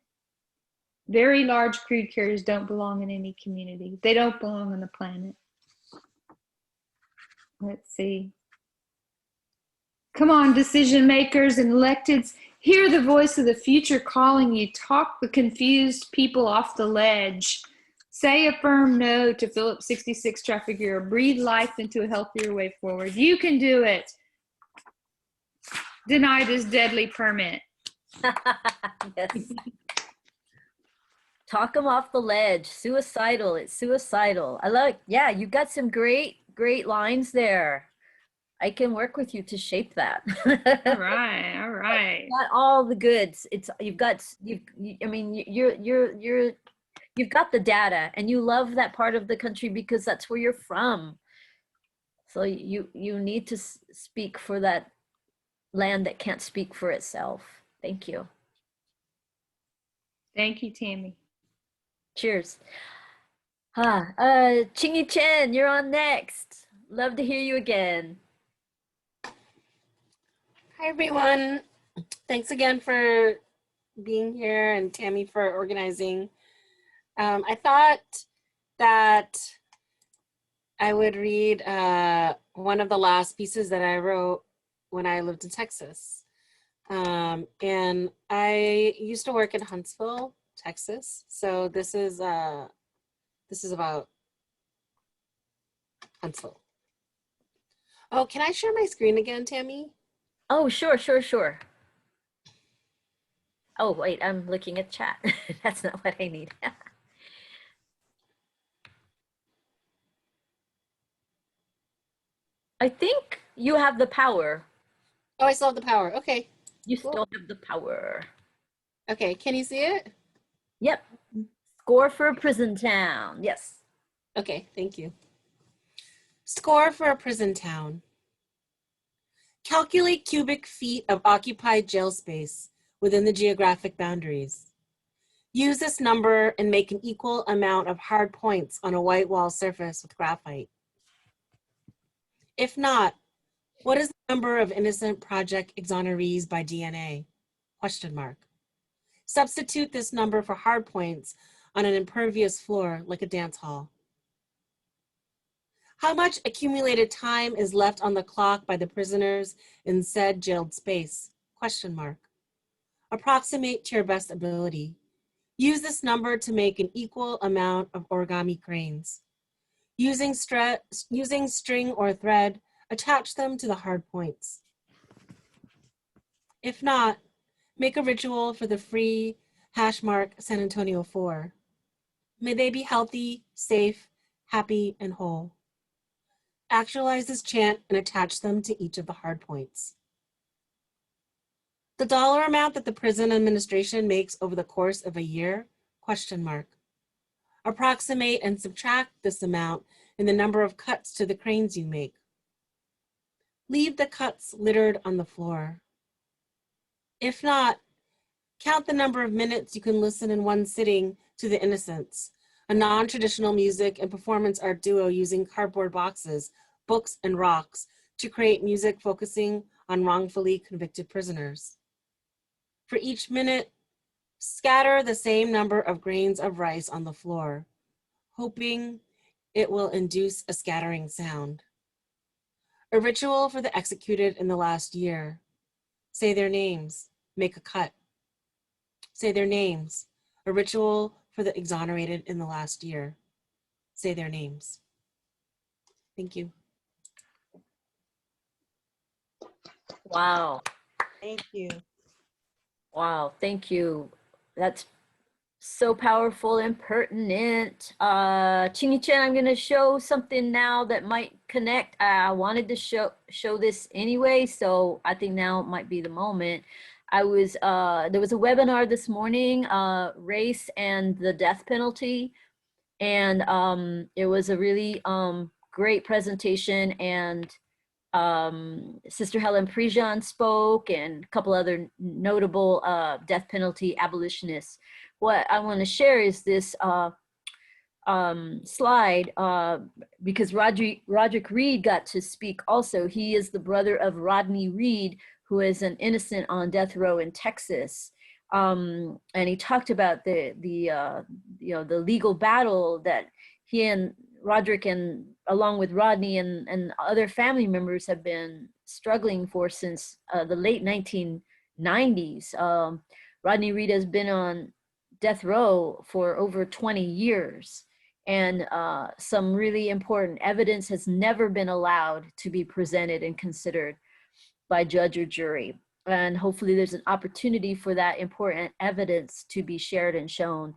Speaker 4: Very large crude carriers don't belong in any community. They don't belong on the planet. Let's see. Come on, decision makers and electeds, hear the voice of the future calling you. Talk the confused people off the ledge. Say a firm no to Phillips 66 traffic gear. Breathe life into a healthier way forward. You can do it. Deny this deadly permit.
Speaker 1: Yes. Talk them off the ledge. Suicidal. It's suicidal. I love it. Yeah, you've got some great great lines there. I can work with you to shape that.
Speaker 4: All right, all right.
Speaker 1: Got all the goods. It's you've got I mean you've got the data, and you love that part of the country because that's where you're from. So you need to speak for that land that can't speak for itself. Thank you.
Speaker 4: Thank you, Tammy.
Speaker 1: Cheers. Chingy Chen, you're on next. Love to hear you again.
Speaker 6: Hi, everyone. Thanks again for being here, and Tammy for organizing. I thought that I would read one of the last pieces that I wrote when I lived in Texas. And I used to work in Huntsville, Texas. So this is about Huntsville. Oh, can I share my screen again, Tammy?
Speaker 1: Oh, sure, sure, sure. Oh, wait, I'm looking at chat. That's not what I need. I think you have the power.
Speaker 6: Oh, I still have the power. Okay.
Speaker 1: You still have the power.
Speaker 6: Okay, can you see it?
Speaker 1: Yep. Score for Prison Town. Yes.
Speaker 6: Okay, thank you. Score for a prison town. Calculate cubic feet of occupied jail space within the geographic boundaries. Use this number and make an equal amount of hard points on a white wall surface with graphite. If not, what is the number of innocent project exonerees by DNA? Question mark. Substitute this number for hard points on an impervious floor like a dance hall. How much accumulated time is left on the clock by the prisoners in said jailed space? Question mark. Approximate to your best ability. Use this number to make an equal amount of origami cranes. Using string or thread, attach them to the hard points. If not, make a ritual for the free #San Antonio 4. May they be healthy, safe, happy, and whole. Actualize this chant and attach them to each of the hard points. The dollar amount that the prison administration makes over the course of a year? Question mark. Approximate and subtract this amount in the number of cuts to the cranes you make. Leave the cuts littered on the floor. If not, count the number of minutes you can listen in one sitting to The Innocents, a non-traditional music and performance art duo using cardboard boxes, books, and rocks to create music focusing on wrongfully convicted prisoners. For each minute, scatter the same number of grains of rice on the floor, hoping it will induce a scattering sound. A ritual for the executed in the last year. Say their names, make a cut. Say their names. A ritual for the exonerated in the last year. Say their names. Thank you.
Speaker 1: Wow.
Speaker 2: Thank you.
Speaker 1: Wow, thank you. That's so powerful and pertinent. Chingy Chen, I'm gonna show something now that might connect. I wanted to show this anyway, so I think now might be the moment. There was a webinar this morning, Race and the Death Penalty. And it was a really great presentation, and Sister Helen Prejean spoke, and a couple other notable death penalty abolitionists. What I want to share is this slide because Roderick Reed got to speak also. He is the brother of Rodney Reed, who is an innocent on death row in Texas. And he talked about the legal battle that he and Roderick, and along with Rodney and other family members, have been struggling for since the late 1990s. Rodney Reed has been on death row for over 20 years, and some really important evidence has never been allowed to be presented and considered by judge or jury. And hopefully there's an opportunity for that important evidence to be shared and shown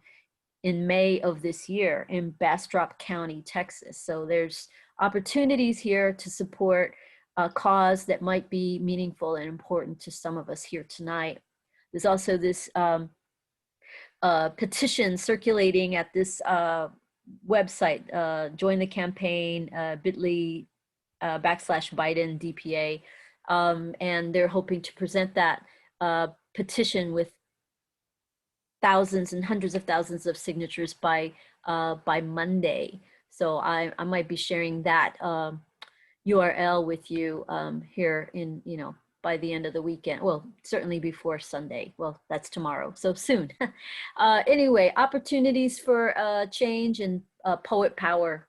Speaker 1: in May of this year in Bastrop County, Texas. So there's opportunities here to support a cause that might be meaningful and important to some of us here tonight. There's also this petition circulating at this website, join the campaign, bit.ly /Biden DPA. And they're hoping to present that petition with thousands and hundreds of thousands of signatures by Monday. So I might be sharing that URL with you here in, by the end of the weekend. Well, certainly before Sunday. Well, that's tomorrow, so soon. Anyway, opportunities for change and poet power,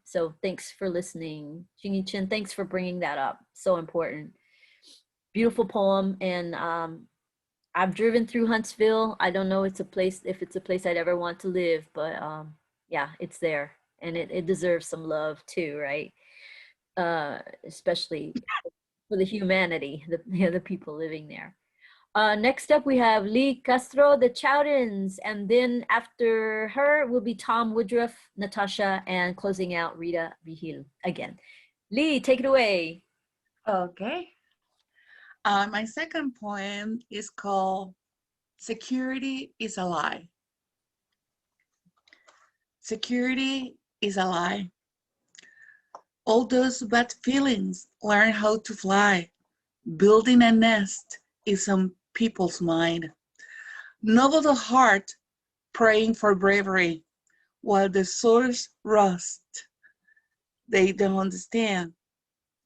Speaker 1: So thanks for listening. Jingy Chin, thanks for bringing that up. So important. Beautiful poem. And I've driven through Huntsville. I don't know if it's a place I'd ever want to live, but yeah, it's there. And it deserves some love too, right? Especially for the humanity, the people living there. Next up, we have Lee Castro, the Chowdens, and then after her will be Tom Woodruff, Natasha, and closing out Rita Vigil again. Lee, take it away.
Speaker 7: Okay. My second poem is called Security is a Lie. Security is a lie. All those bad feelings learn how to fly. Building a nest is on people's mind. Noble the heart, praying for bravery, while the souls rust. They don't understand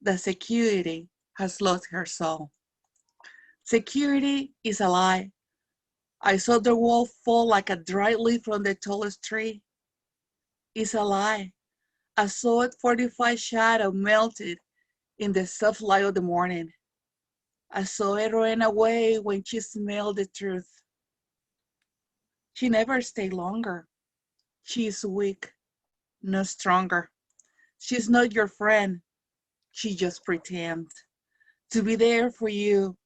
Speaker 7: that security has lost her soul. Security is a lie. I saw the wall fall like a dry leaf from the tallest tree. It's a lie. I saw it 45 shadow melted in the soft light of the morning. I saw it run away when she smelled the truth. She never stayed longer. She is weak, not stronger. She's not your friend. She just pretends to be there for you,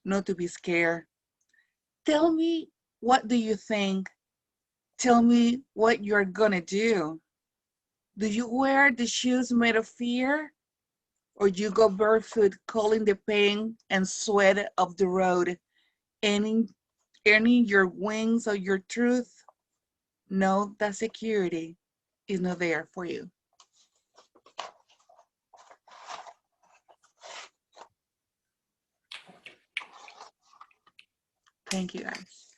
Speaker 7: not to be scared. Tell me, what do you think? Tell me what you're gonna do. Do you wear the shoes made of fear? Or you go barefoot, calling the pain and sweat of the road, earning your wings of your truth? Know that security is not there for you. Thank you, guys.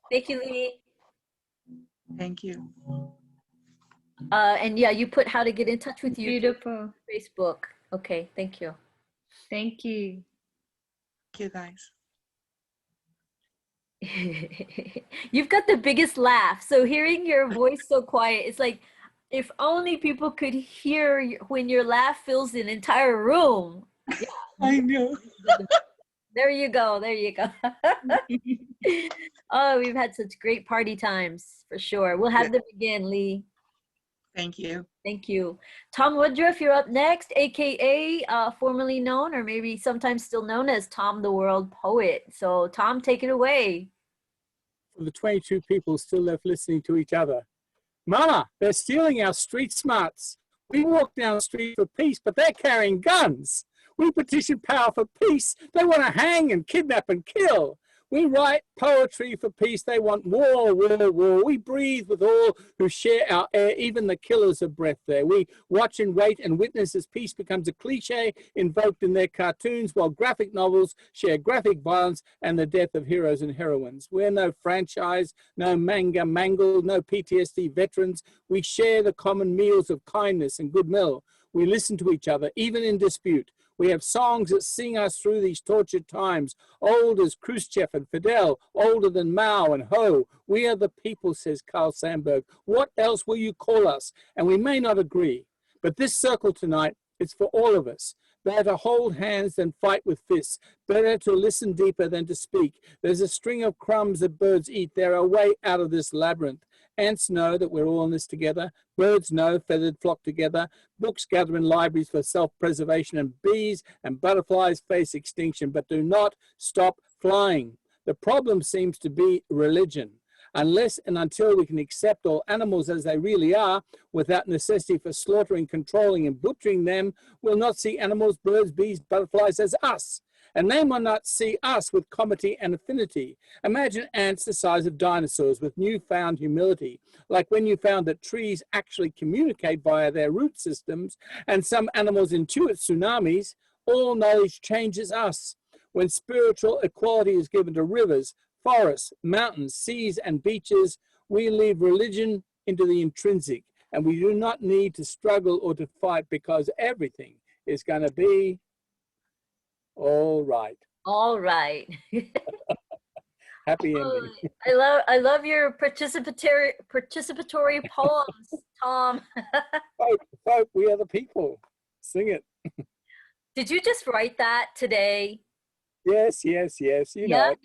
Speaker 1: Thank you, Lee.
Speaker 7: Thank you.
Speaker 1: And yeah, you put how to get in touch with you.
Speaker 4: Beautiful.
Speaker 1: Facebook. Okay, thank you.
Speaker 4: Thank you.
Speaker 7: Thank you, guys.
Speaker 1: You've got the biggest laugh. So hearing your voice so quiet, it's like, if only people could hear when your laugh fills an entire room. Yeah.
Speaker 7: I know.
Speaker 1: There you go. There you go. Oh, we've had such great party times for sure. We'll have them again, Lee.
Speaker 7: Thank you.
Speaker 1: Thank you. Tom Woodruff, you're up next, AKA formerly known, or maybe sometimes still known as Tom the World Poet. So Tom, take it away.
Speaker 9: For the 22 people still left listening to each other. Mama, they're stealing our street smarts. We walk down the street for peace, but they're carrying guns. We petition power for peace. They want to hang and kidnap and kill. We write poetry for peace. They want war, war, war. We breathe with all who share our air, even the killers of breath there. We watch and wait and witness as peace becomes a cliche invoked in their cartoons, while graphic novels share graphic violence and the death of heroes and heroines. We're no franchise, no manga mangle, no PTSD veterans. We share the common meals of kindness and goodwill. We listen to each other, even in dispute. We have songs that sing us through these tortured times, old as Khrushchev and Fidel, older than Mao and Ho. We are the people, says Carl Sandburg. What else will you call us? And we may not agree, but this circle tonight, it's for all of us. Better to hold hands than fight with fists. Better to listen deeper than to speak. There's a string of crumbs that birds eat. They're a way out of this labyrinth. Ants know that we're all in this together. Birds know feathered flock together. Books gather in libraries for self-preservation, and bees and butterflies face extinction, but do not stop flying. The problem seems to be religion. Unless and until we can accept all animals as they really are, without necessity for slaughtering, controlling, and butchering them, we'll not see animals, birds, bees, butterflies as us. And they will not see us with comity and affinity. Imagine ants the size of dinosaurs with newfound humility, like when you found that trees actually communicate via their root systems, and some animals intuit tsunamis. All knowledge changes us. When spiritual equality is given to rivers, forests, mountains, seas, and beaches, we leave religion into the intrinsic, and we do not need to struggle or to fight because everything is going to be all right.
Speaker 1: All right.
Speaker 9: Happy ending.
Speaker 1: I love your participatory poems, Tom.
Speaker 9: Folk, we are the people. Sing it.
Speaker 1: Did you just write that today?
Speaker 9: Yes. You know it.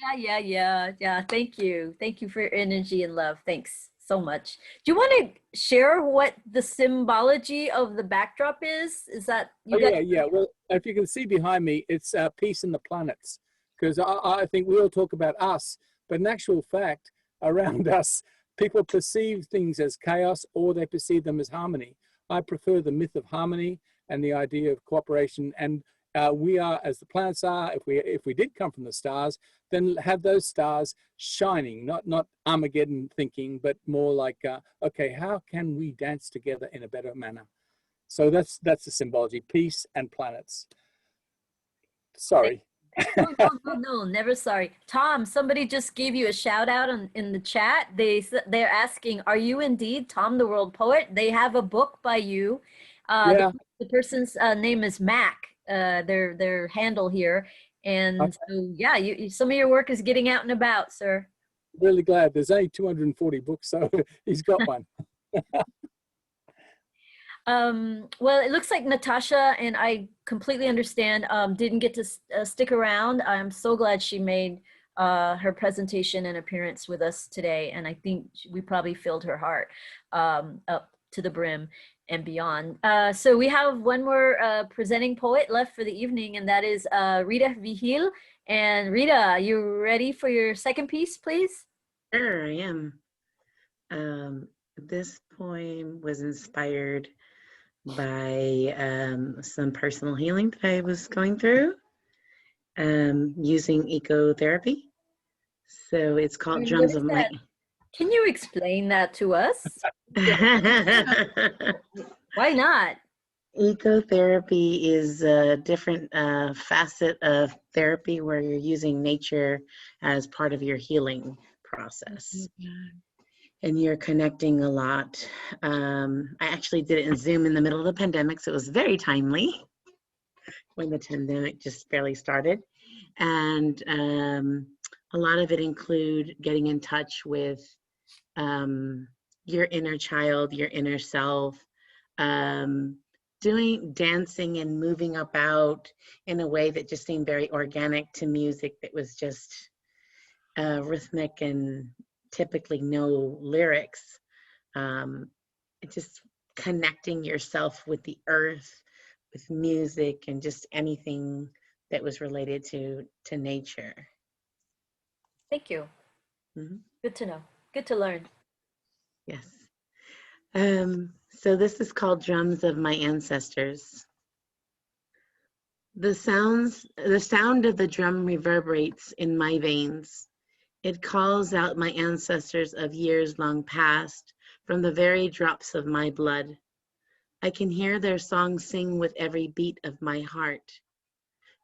Speaker 1: Yeah. Thank you. Thank you for your energy and love. Thanks so much. Do you want to share what the symbology of the backdrop is? Is that you
Speaker 9: Yeah. Well, if you can see behind me, it's peace in the planets. Because I think we all talk about us, but in actual fact, around us, people perceive things as chaos or they perceive them as harmony. I prefer the myth of harmony and the idea of cooperation. And we are, as the planets are, if we did come from the stars, then have those stars shining, not Armageddon thinking, but more like, okay, how can we dance together in a better manner? So that's the symbology, peace and planets. Sorry.
Speaker 1: No, never sorry. Tom, somebody just gave you a shout out in the chat. They're asking, are you indeed Tom the World Poet? They have a book by you.
Speaker 9: Yeah.
Speaker 1: The person's name is Mac, their handle here. And
Speaker 9: Okay.
Speaker 1: so, yeah, some of your work is getting out and about, sir.
Speaker 9: Really glad. There's only 240 books, so he's got one.
Speaker 1: Well, it looks like Natasha, and I completely understand, didn't get to stick around. I'm so glad she made her presentation and appearance with us today, and I think we probably filled her heart up to the brim and beyond. So we have one more presenting poet left for the evening, and that is Rita Vigil. And Rita, you ready for your second piece, please?
Speaker 14: Sure, I am. This poem was inspired by some personal healing that I was going through using ecotherapy. So it's called Drums of Light.
Speaker 1: Can you explain that to us? Why not?
Speaker 14: Ecotherapy is a different facet of therapy where you're using nature as part of your healing process. And you're connecting a lot. I actually did it in Zoom in the middle of the pandemic, so it was very timely when the pandemic just barely started. And a lot of it include getting in touch with your inner child, your inner self, doing dancing and moving about in a way that just seemed very organic to music that was just rhythmic and typically no lyrics. Just connecting yourself with the earth, with music, and just anything that was related to nature.
Speaker 1: Thank you.
Speaker 14: Mm-hmm.
Speaker 1: Good to know. Good to learn.
Speaker 14: Yes. So this is called Drums of My Ancestors. The sound of the drum reverberates in my veins. It calls out my ancestors of years long past from the very drops of my blood. I can hear their song sing with every beat of my heart.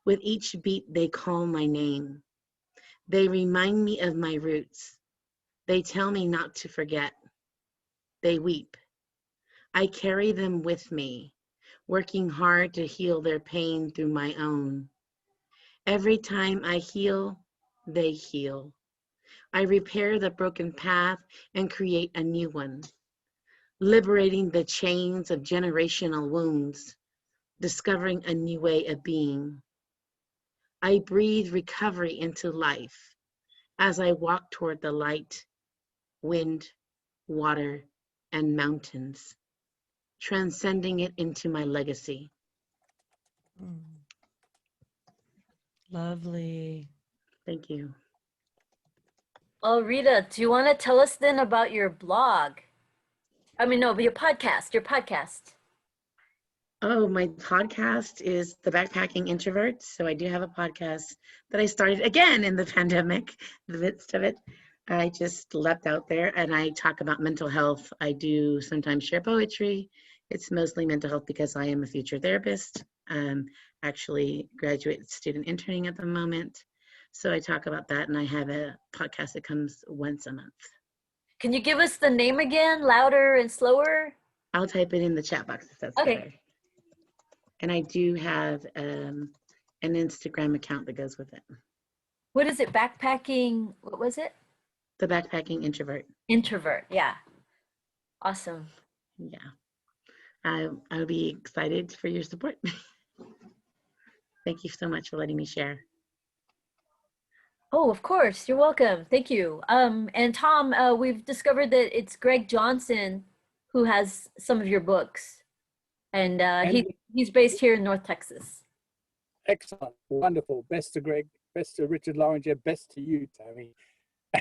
Speaker 14: With each beat, they call my name. They remind me of my roots. They tell me not to forget. They weep. I carry them with me, working hard to heal their pain through my own. Every time I heal, they heal. I repair the broken path and create a new one, liberating the chains of generational wounds, discovering a new way of being. I breathe recovery into life as I walk toward the light, wind, water, and mountains, transcending it into my legacy.
Speaker 6: Lovely.
Speaker 14: Thank you.
Speaker 1: Oh, Rita, do you want to tell us then about your blog? I mean, no, but your podcast.
Speaker 14: Oh, my podcast is The Backpacking Introvert. So I do have a podcast that I started again in the pandemic, the midst of it. I just leapt out there and I talk about mental health. I do sometimes share poetry. It's mostly mental health because I am a future therapist, actually graduate student interning at the moment. So I talk about that and I have a podcast that comes once a month.
Speaker 1: Can you give us the name again, louder and slower?
Speaker 14: I'll type it in the chat box if that's
Speaker 1: Okay.
Speaker 14: better. And I do have an Instagram account that goes with it.
Speaker 1: What is it? Backpacking, what was it?
Speaker 14: The Backpacking Introvert.
Speaker 1: Introvert, yeah. Awesome.
Speaker 14: Yeah. I'll be excited for your support. Thank you so much for letting me share.
Speaker 1: Oh, of course. You're welcome. Thank you. And Tom, we've discovered that it's Greg Johnson who has some of your books. And he's based here in North Texas.
Speaker 9: Excellent, wonderful. Best to Greg, best to Richard Loringer, best to you, Tammy.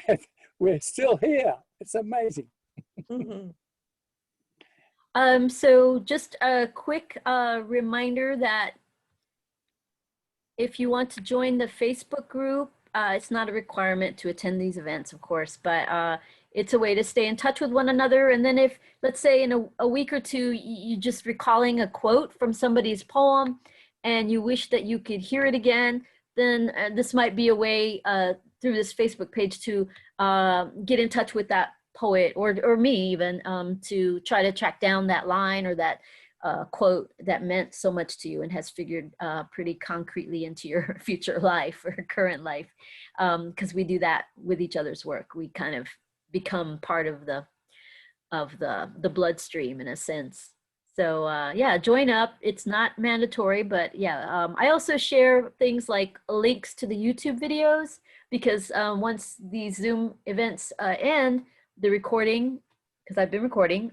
Speaker 9: And we're still here. It's amazing.
Speaker 1: So just a quick reminder that if you want to join the Facebook group, it's not a requirement to attend these events, of course, but it's a way to stay in touch with one another. And then if, let's say in a week or two, you just recalling a quote from somebody's poem and you wish that you could hear it again, then this might be a way through this Facebook page to get in touch with that poet or me even to try to track down that line or that quote that meant so much to you and has figured pretty concretely into your future life or current life, because we do that with each other's work. We kind of become part of the bloodstream in a sense. So yeah, join up. It's not mandatory, but yeah, I also share things like links to the YouTube videos because once these Zoom events end, the recording, because I've been recording,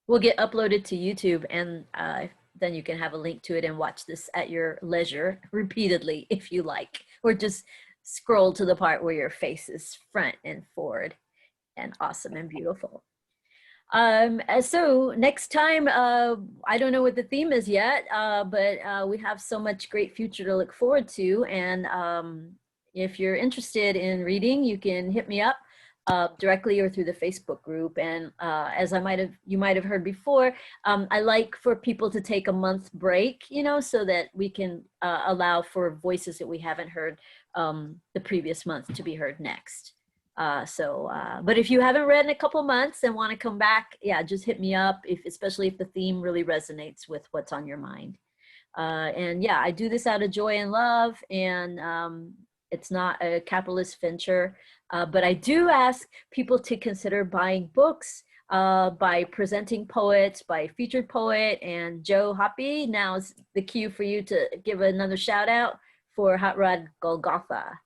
Speaker 1: will get uploaded to YouTube, and then you can have a link to it and watch this at your leisure repeatedly if you like, or just scroll to the part where your face is front and forward and awesome and beautiful. So next time, I don't know what the theme is yet, but we have so much great future to look forward to. And if you're interested in reading, you can hit me up directly or through the Facebook group. And as you might have heard before, I like for people to take a month break, so that we can allow for voices that we haven't heard the previous month to be heard next. But if you haven't read in a couple months and want to come back, yeah, just hit me up, especially if the theme really resonates with what's on your mind. And yeah, I do this out of joy and love, and it's not a capitalist venture, but I do ask people to consider buying books by presenting poets, by featured poet. And Joe Hoppy, now's the cue for you to give another shout out for Hot Rod Golgotha.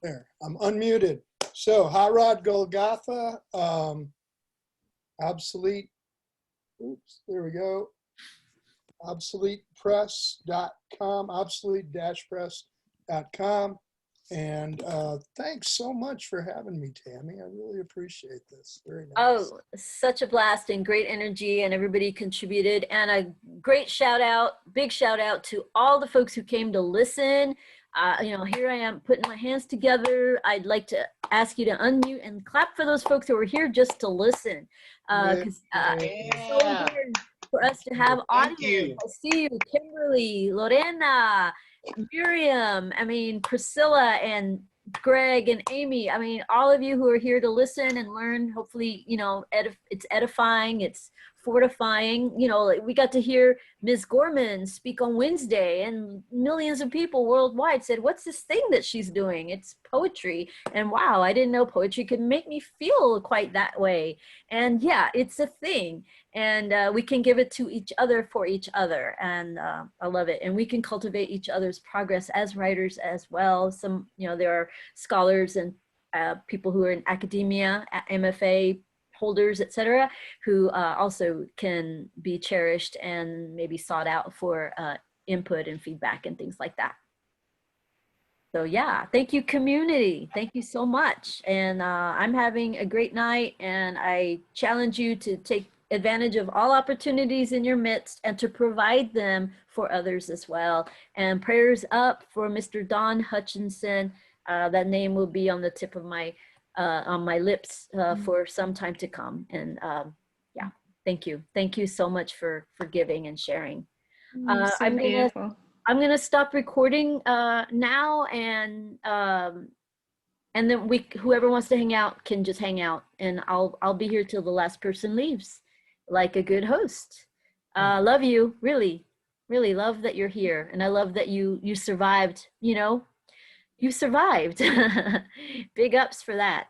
Speaker 8: There, I'm unmuted. So Hot Rod Golgotha, obsolete, oops, there we go. Obsoletepress.com, obsolete-press.com. And thanks so much for having me, Tammy. I really appreciate this. Very nice.
Speaker 1: Oh, such a blast and great energy, and everybody contributed. And a great shout out, big shout out to all the folks who came to listen. Here I am putting my hands together. I'd like to ask you to unmute and clap for those folks who were here just to listen. Because it's so important for us to have audience. I see you, Kimberly, Lorena, Miriam, Priscilla and Greg and Amy. All of you who are here to listen and learn, hopefully, it's edifying, it's fortifying. We got to hear Ms. Gorman speak on Wednesday, and millions of people worldwide said, what's this thing that she's doing? It's poetry. And wow, I didn't know poetry could make me feel quite that way. And yeah, it's a thing. And we can give it to each other for each other. And I love it. And we can cultivate each other's progress as writers as well. There are scholars and people who are in academia, MFA holders, etc., who also can be cherished and maybe sought out for input and feedback and things like that. So yeah, thank you, community. Thank you so much. And I'm having a great night, and I challenge you to take advantage of all opportunities in your midst and to provide them for others as well. And prayers up for Mr. Don Hutchinson. That name will be on the tip of my on my lips for some time to come. And yeah, thank you. Thank you so much for giving and sharing.
Speaker 4: So beautiful.
Speaker 1: I'm gonna stop recording now, and then whoever wants to hang out can just hang out, and I'll be here till the last person leaves, like a good host. Love you, really, really love that you're here, and I love that you survived. You know, you survived. Big ups for that.